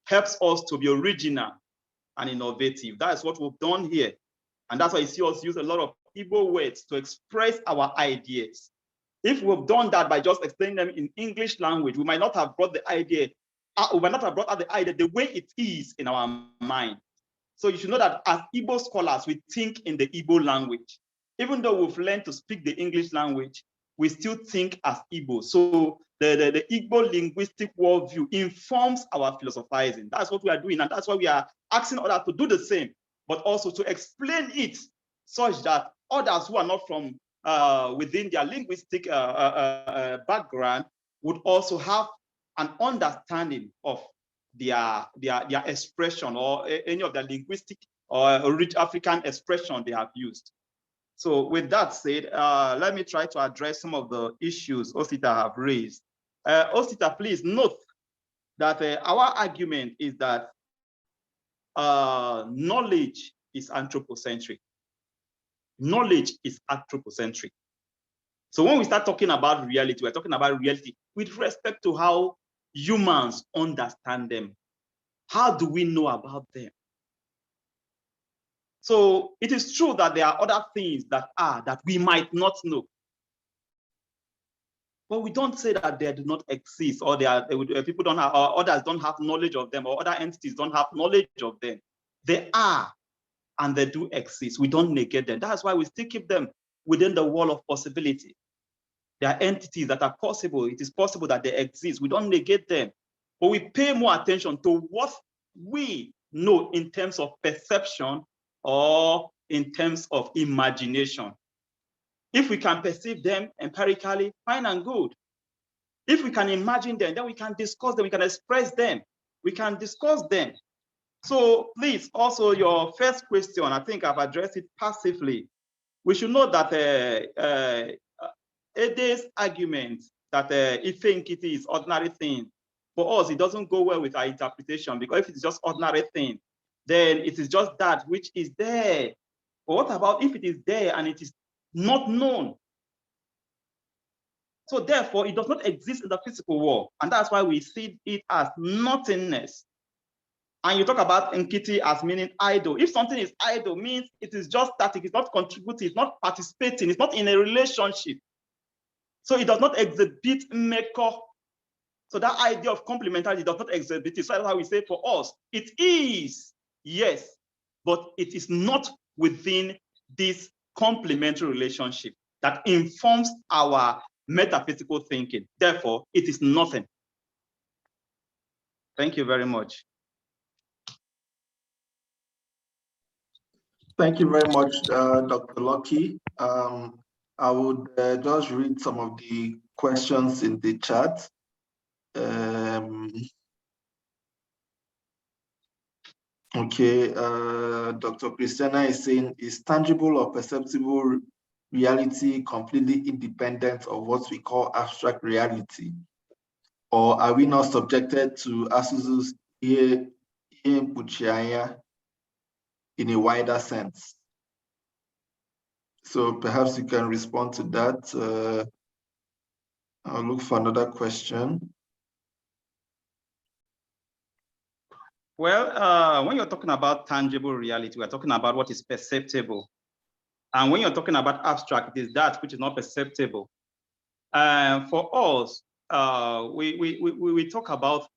helps us to be original and innovative. That is what we've done here. And that's why you see us use a lot of Igbo words to express our ideas. If we've done that by just explaining them in English language, we might not have brought the idea, we might not have brought out the idea the way it is in our mind. So you should know that as Igbo scholars, we think in the Igbo language. Even though we've learned to speak the English language, we still think as Igbo. So the Igbo linguistic worldview informs our philosophizing. That's what we are doing, and that's why we are asking others to do the same, but also to explain it such that others who are not from within their linguistic background would also have an understanding of their expression or any of their linguistic or rich African expression they have used. So with that said, let me try to address some of the issues Osita have raised. Osita, please note that our argument is that knowledge is anthropocentric. Knowledge is anthropocentric. So when we start talking about reality, we're talking about reality with respect to how humans understand them. How do we know about them? So it is true that there are other things that we might not know. But we don't say that they do not exist, or people don't have, or others don't have knowledge of them, or other entities don't have knowledge of them. They are, and they do exist. We don't negate them. That's why we still keep them within the wall of possibility. There are entities that are possible. It is possible that they exist. We don't negate them, but we pay more attention to what we know in terms of perception or in terms of imagination. If we can perceive them empirically, fine and good. If we can imagine them, then we can discuss them, we can express them, we can discuss them. So please, also your first question, I think I've addressed it passively. We should know that Ede's argument that Ife Nkiti is ordinary thing, for us, it doesn't go well with our interpretation, because if it's just ordinary thing, then it is just that which is there. But what about if it is there and it is not known? So therefore, it does not exist in the physical world. And that's why we see it as nothingness. And you talk about Nkiti as meaning idle. If something is idle, means it is just static, it's not contributing, it's not participating, it's not in a relationship. So it does not exhibit meko. So that idea of complementarity does not exhibit it. So that's why we say for us, it is, yes, but it is not within this complementary relationship that informs our metaphysical thinking. Therefore, it is nothing. Thank you very much.
Thank you very much, Dr. Lucky. I would just read some of the questions in the chat. Okay, Dr. Christiana is saying, is tangible or perceptible reality completely independent of what we call abstract reality? Or are we not subjected to Asuzu's in a wider sense? So perhaps you can respond to that. I'll look for another question.
Well, when you're talking about tangible reality, we're talking about what is perceptible. And when you're talking about abstract, it is that which is not perceptible. For us, we talk about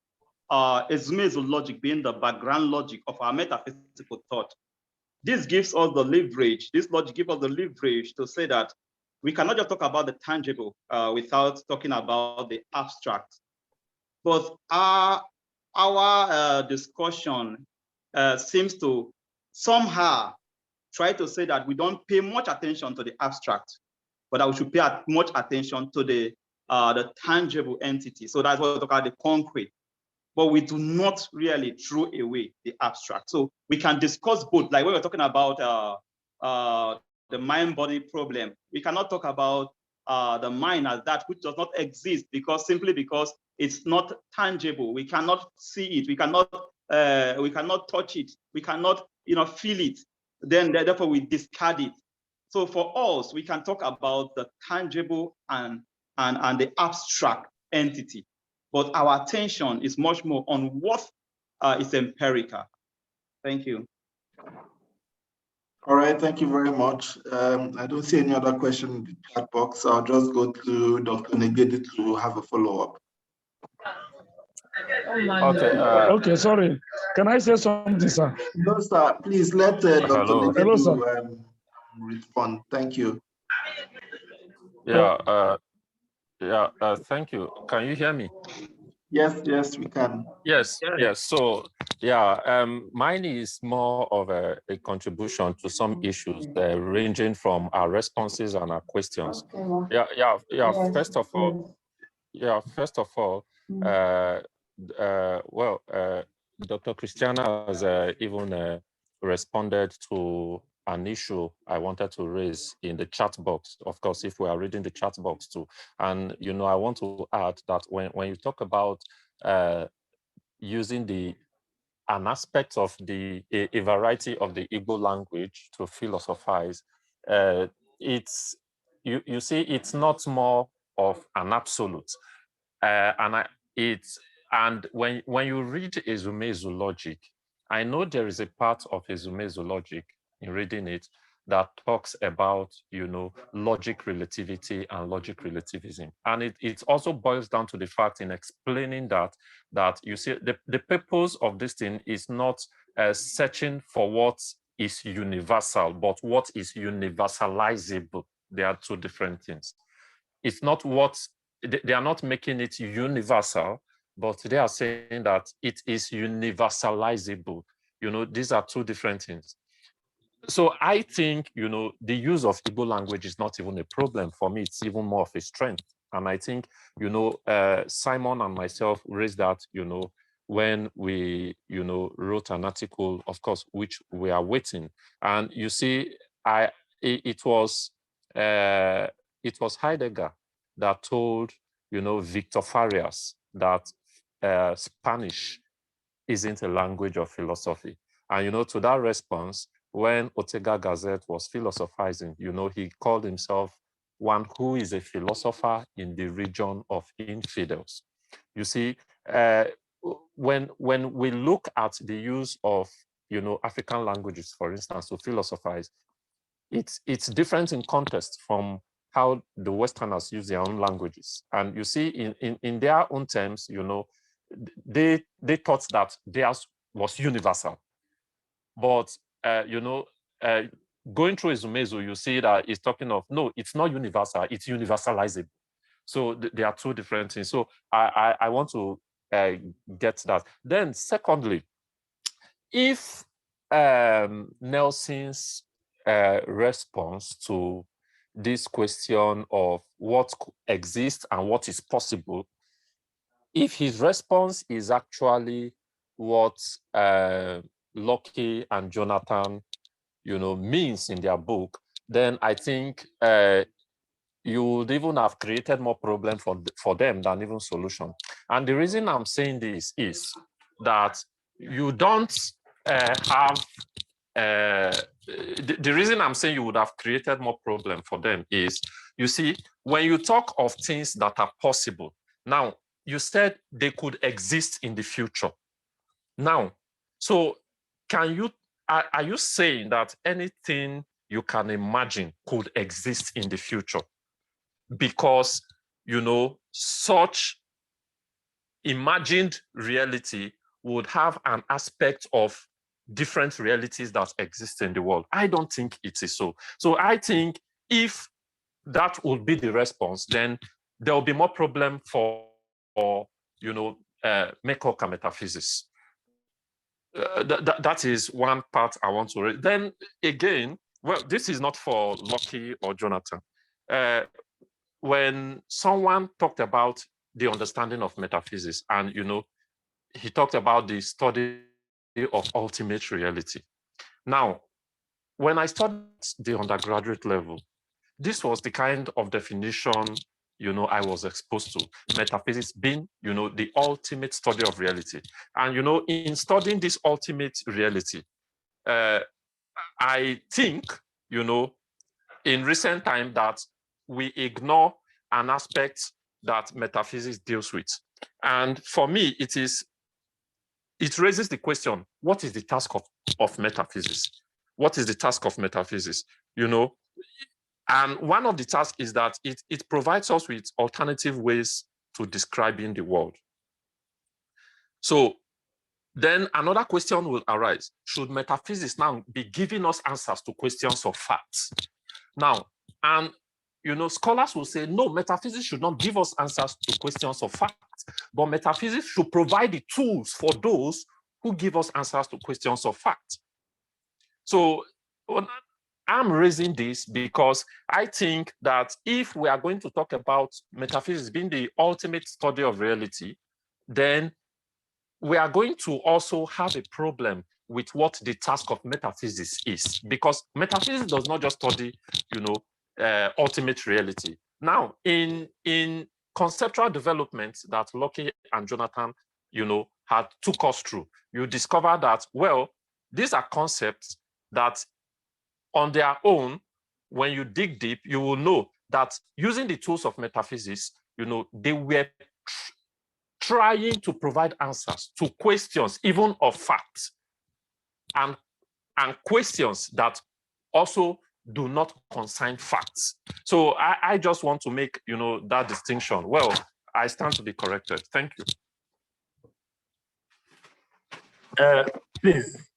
Ezumezu logic being the background logic of our metaphysical thought. This gives us the leverage, this logic gives us the leverage to say that we cannot just talk about the tangible without talking about the abstract. But our discussion seems to somehow try to say that we don't pay much attention to the abstract, but that we should pay much attention to the tangible entity. So that's what we talk about, the concrete. But we do not really throw away the abstract. So we can discuss both. Like when we're talking about the mind-body problem, we cannot talk about the mind as that which does not exist simply because it's not tangible. We cannot see it. We cannot touch it. We cannot feel it. Then therefore we discard it. So for us, we can talk about the tangible and the abstract entity, but our attention is much more on what is empirical. Thank you.
All right, thank you very much. I don't see any other question in the chat box. So I'll just go to Dr. Negedi to have a follow-up.
Okay.
Okay, sorry. Can I say something, sir?
No, sir. Please let Dr.
Hello.
Negedi respond. Thank you.
Yeah. Thank you. Can you hear me?
Yes, we can.
Yes. So, mine is more of a contribution to some issues ranging from our responses and our questions. First of all, Dr. Christiana has even responded to an issue I wanted to raise in the chat box. Of course, if we are reading the chat box too. And, I want to add that when you talk about using an aspect of a variety of the Igbo language to philosophize, you see, it's not more of an absolute. And when you read Ezumezu logic, I know there is a part of Ezumezu logic in reading it that talks about, logic relativity and logic relativism. And it also boils down to the fact in explaining that you see, the purpose of this thing is not searching for what is universal, but what is universalizable. They are two different things. It's not they are not making it universal, but they are saying that it is universalizable. These are two different things. So I think, the use of Igbo language is not even a problem. For me, it's even more of a strength. And I think, Simon and myself raised that, when we, wrote an article, of course, which we are waiting. And you see, it was Heidegger that told, Victor Farias that Spanish isn't a language of philosophy. And, to that response, when Ortega Gasset was philosophizing, he called himself one who is a philosopher in the region of infidels. You see, when we look at the use of, African languages, for instance, to philosophize, it's different in context from how the Westerners use their own languages. And you see, in their own terms, they thought that theirs was universal. But, going through Ezumezu, you see that it's talking of, no, it's not universal, it's universalizable. So there are two different things. So I want to get that. Then secondly, if Nelson's response to this question of what exists and what is possible, if his response is actually what Locke and Jonathan, means in their book, then I think you would even have created more problem for them than even solution. And the reason I'm saying this is that you don't have, the reason I'm saying you would have created more problem for them is, you see, when you talk of things that are possible, now, you said they could exist in the future. Now, so are you saying that anything you can imagine could exist in the future? Because, such imagined reality would have an aspect of different realities that exist in the world. I don't think it is so. So I think if that would be the response, then there will be more problem for Mekoka metaphysics. That is one part I want to read. Then again, well, this is not for Locke or Jonathan. When someone talked about the understanding of metaphysics, and he talked about the study of ultimate reality. Now, when I studied the undergraduate level, this was the kind of definition, I was exposed to. Metaphysics being, the ultimate study of reality. And, in studying this ultimate reality, I think, in recent time that we ignore an aspect that metaphysics deals with. And for me, it raises the question, what is the task of metaphysics? What is the task of metaphysics? And one of the tasks is that it provides us with alternative ways to describing the world. So then another question will arise. Should metaphysics now be giving us answers to questions of facts? Now, and scholars will say, no, metaphysics should not give us answers to questions of facts, but metaphysics should provide the tools for those who give us answers to questions of facts. So I'm raising this because I think that if we are going to talk about metaphysics being the ultimate study of reality, then we are going to also have a problem with what the task of metaphysics is, because metaphysics does not just study, ultimate reality. Now, in conceptual development that Locke and Jonathan, had took us through, you discover that, well, these are concepts that on their own, when you dig deep, you will know that using the tools of metaphysics, they were trying to provide answers to questions, even of facts, and questions that also do not concern facts. So I just want to make, that distinction. Well, I stand to be corrected. Thank you.
Please.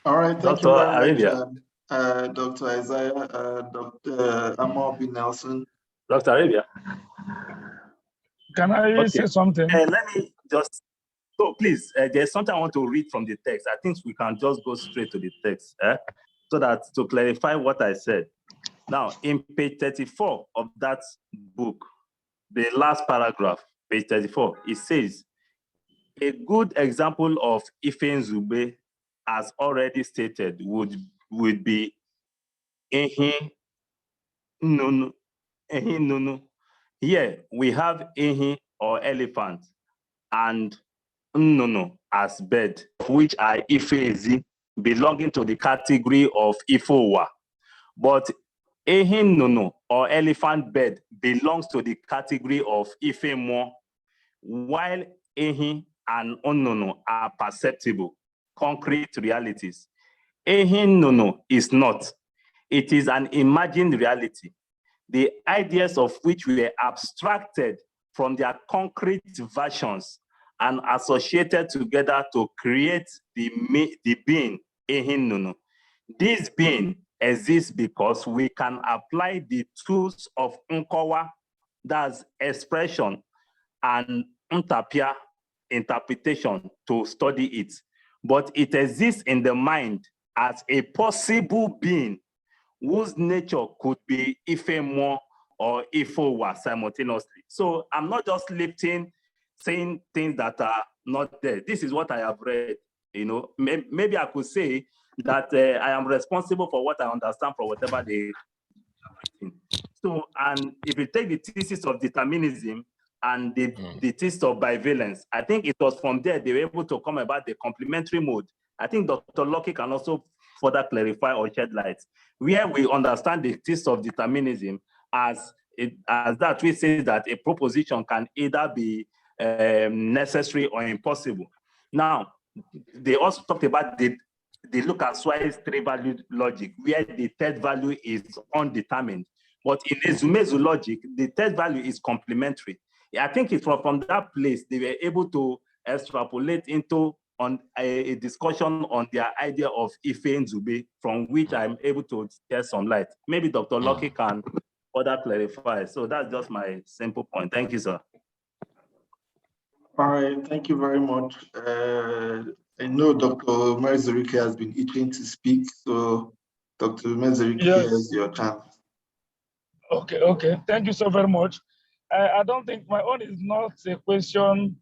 All right, thank
Dr.
you very
Arabia.
much, Dr. Isaiah, Dr. Amobi Nelson.
Dr. Arabia.
Can I say something?
Let me just, so please, there's something I want to read from the text. I think we can just go straight to the text, so that to clarify what I said. Now, in page 34 of that book, the last paragraph, page 34, it says, a good example of Ife Nzube, as already stated, would be Ehi Nunu. Ehi Nunu. Here we have Ehi or elephant and Nnunu as bird, which are Ifezi, belonging to the category of Ifowa. But Ehi Nnunu or elephant bird belongs to the category of Ifemo, while Ehi and Nnunu are perceptible, concrete realities. Ehi Nnunu is not. It is an imagined reality, the ideas of which were abstracted from their concrete versions and associated together to create the being Ehi Nnunu. This being exists because we can apply the tools of Nkowa, that's expression, and Ntapia, interpretation, to study it. But it exists in the mind as a possible being whose nature could be Ifemo or Ifowa simultaneously. So I'm not just saying things that are not there. This is what I have read. Maybe I could say that I am responsible for what I understand from whatever they have written. So, and if you take the thesis of determinism and the thesis of bivalence, I think it was from there they were able to come about the complementary mode. I think Dr. Locke can also further clarify or shed light, where we understand the thesis of determinism as that we say that a proposition can either be necessary or impossible. Now, they also talked about they look at Swire's three-valued logic, where the third value is undetermined. But in Ezumezu logic, the third value is complementary. I think it's from that place they were able to extrapolate into a discussion on their idea of Ife Nzube, from which I'm able to shed some light. Maybe Dr. Locke can further clarify. So that's just my simple point. Thank you, sir.
All right, thank you very much. I know Dr. Mezerike has been itching to speak, so Dr. Mezerike, here's your chance.
Okay. Thank you so very much. I don't think my own is not a question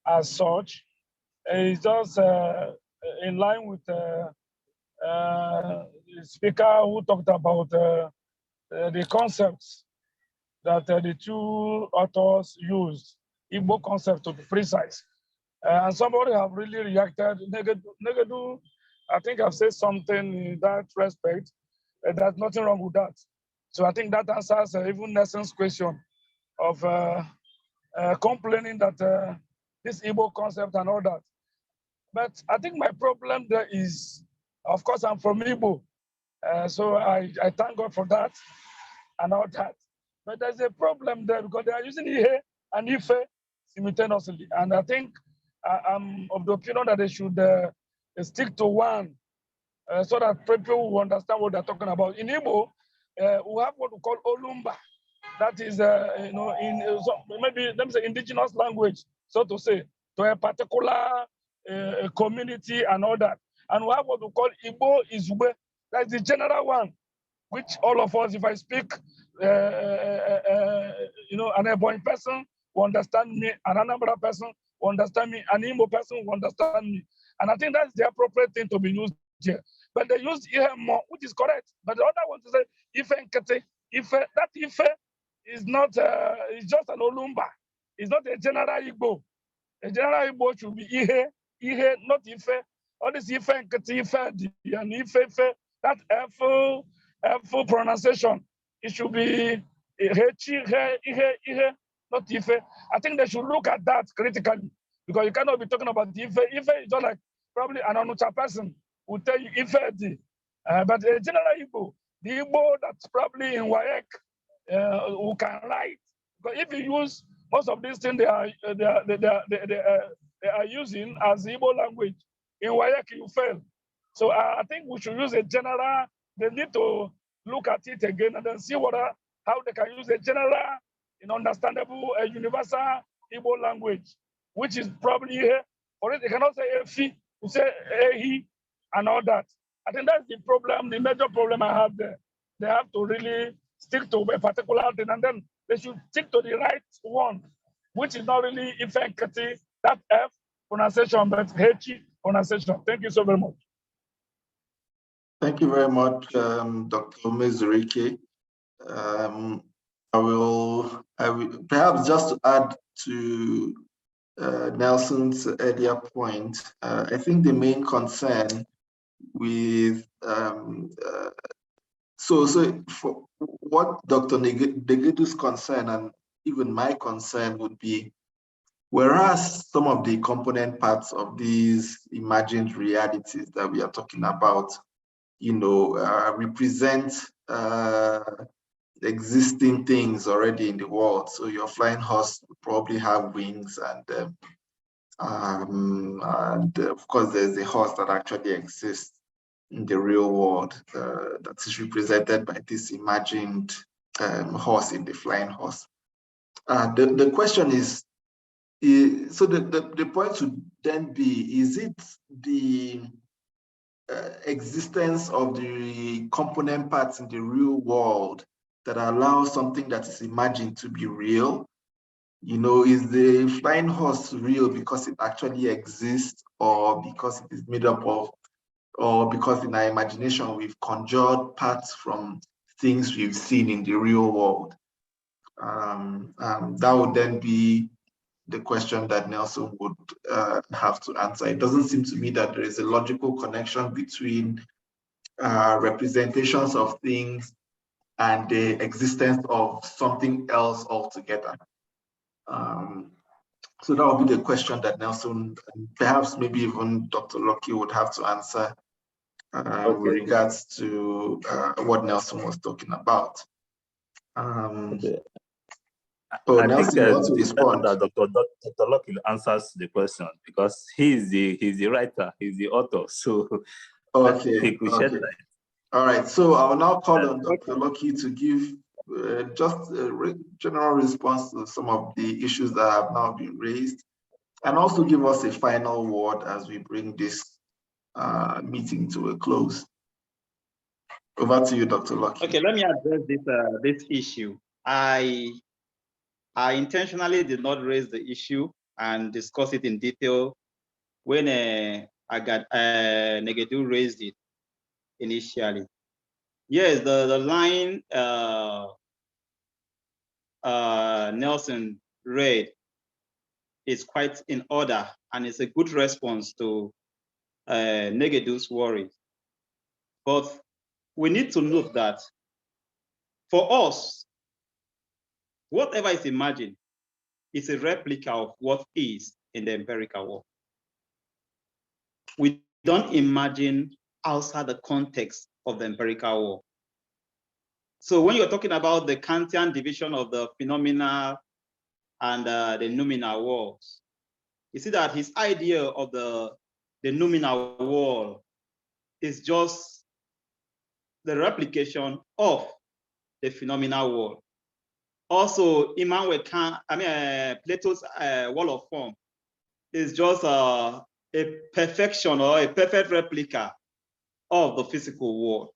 as such. It's just in line with the speaker who talked about the concepts that the two authors used, Igbo concept to be precise. And somebody have really reacted. Negadu, I think I've said something in that respect. There's nothing wrong with that. So I think that answers even Nelson's question of complaining that this Igbo concept and all that. But I think my problem there is, of course, I'm from Igbo. So I thank God for that and all that. But there's a problem there because they are using Ihe and Ife simultaneously. And I think I'm of the opinion that they should stick to one so that people will understand what they're talking about. In Igbo, we have what we call Olumba. That is, maybe let me say indigenous language, so to say, to a particular community and all that. And we have what we call Igbo Izube. That's the general one, which all of us, if I speak, an Ebonyi person will understand me, an Anambra person will understand me, an Imo person will understand me. And I think that's the appropriate thing to be used here. But they use Ihe more, which is correct. But the other one to say, Ife Nkete, Ife, that Ife is not, it's just an Olumba. It's not a general Igbo. A general Igbo should be Ihe, not Ife. All this Ife Nkete, Ife, and Ife, that F pronunciation, it should be Ihe, not Ife. I think they should look at that critically because you cannot be talking about Ife. Ife is just like probably an Onucha person will tell you Ife. But the general Igbo, the Igbo that's probably in WAEC, who can write. But if you use most of these things they are using as Igbo language, in WAEC you fail. So I think we should use a general. They need to look at it again and then see how they can use a general, understandable, universal Igbo language, which is probably here. Or they cannot say Efi, you say Ehi, and all that. I think that's the problem, the major problem I have there. They have to really stick to a particular thing, and then they should stick to the right one, which is not really Ifenkati, that F pronunciation, but Hechi pronunciation. Thank you so very much.
Thank you very much, Dr. Mezurike. I will perhaps just to add to Nelson's earlier point. I think the main concern with so for what Dr. Negedu's concern and even my concern would be, whereas some of the component parts of these imagined realities that we are talking about, represent existing things already in the world. So your flying horse would probably have wings, and of course there's a horse that actually exists in the real world that is represented by this imagined horse in the flying horse. The question is, so the point would then be, is it the existence of the component parts in the real world that allows something that is imagined to be real? Is the flying horse real because it actually exists, or because it is made up of, or because in our imagination we've conjured parts from things we've seen in the real world? That would then be the question that Nelson would have to answer. It doesn't seem to me that there is a logical connection between representations of things and the existence of something else altogether. So that would be the question that Nelson, and perhaps maybe even Dr. Loki, would have to answer with regards to what Nelson was talking about.
I
Nelson,
think
you want to respond?
that Dr. Loki answers the question because he's the writer, he's the author. So
okay,
he could shed light.
All right, so I will now call on Dr. Loki to give just a general response to some of the issues that have now been raised, and also give us a final word as we bring this meeting to a close. Over to you, Dr. Loki.
Okay, let me address this issue. I intentionally did not raise the issue and discuss it in detail when Negedu raised it initially. Yes, the line Nelson read is quite in order, and it's a good response to Negedu's worry. But we need to note that for us, whatever is imagined is a replica of what is in the empirical world. We don't imagine outside the context of the empirical world. So when you're talking about the Kantian division of the phenomenal and the nominal worlds, you see that his idea of the nominal world is just the replication of the phenomenal world. Also, Immanuel Kant, Plato's wall of form is just a perfection or a perfect replica of the physical world.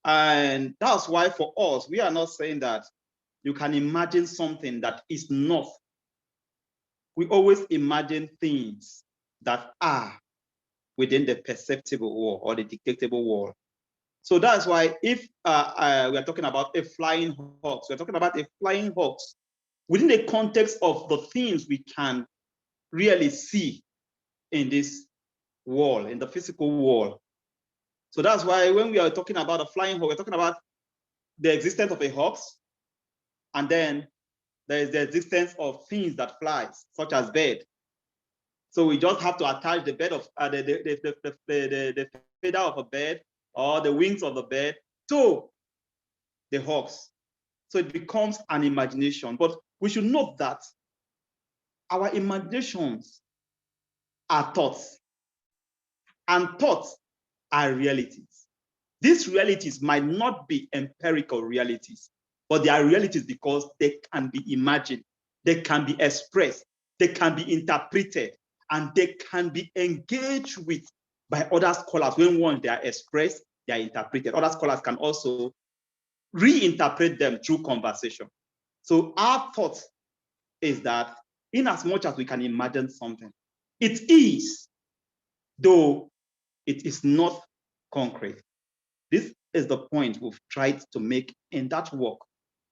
And that's why for us, we are not saying that you can imagine something that is not. We always imagine things that are within the perceptible world or the detectable world. So that's why if we are talking about a flying hawk, we're talking about a flying hawk within the context of the things we can really see in this world, in the physical world. So that's why when we are talking about a flying hawk, we're talking about the existence of a hawk, and then there is the existence of things that flies, such as bird. So we just have to attach the bed of the feather of a bird or the wings of the bird to the hawks. So it becomes an imagination. But we should note that our imaginations are thoughts, and thoughts are realities. These realities might not be empirical realities, but they are realities because they can be imagined, they can be expressed, they can be interpreted, and they can be engaged with by other scholars. When once they are expressed, they are interpreted. Other scholars can also reinterpret them through conversation. So our thought is that in as much as we can imagine something, it is, though it is not concrete. This is the point we've tried to make in that work.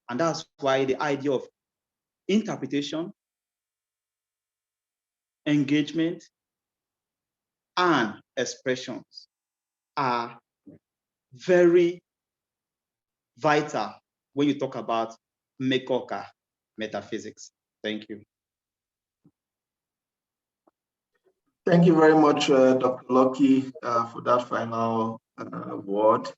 And that's why the idea of interpretation, engagement, and expressions are very vital when you talk about Mekoka metaphysics. Thank you.
Thank you very much, Dr. Lucky, for that final word.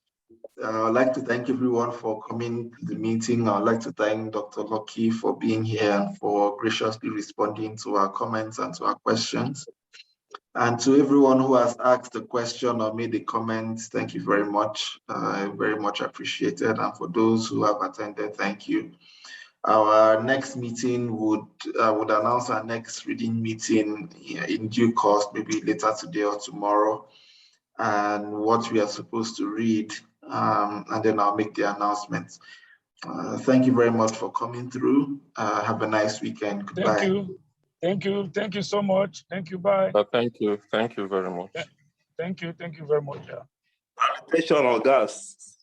I'd like to thank everyone for coming to the meeting. I'd like to thank Dr. Lucky for being here and for graciously responding to our comments and to our questions. And to everyone who has asked a question or made a comment, thank you very much. Very much appreciated. And for those who have attended, thank you. Our next meeting would announce our next reading meeting in due course, maybe later today or tomorrow, and what we are supposed to read, and then I'll make the announcements. Thank you very much for coming through. Have a nice weekend. Goodbye.
Thank you. Thank you. Thank you so much. Thank you. Bye.
Thank you. Thank you very much.
Thank you. Thank you very much. Yeah.
Pressure on gas.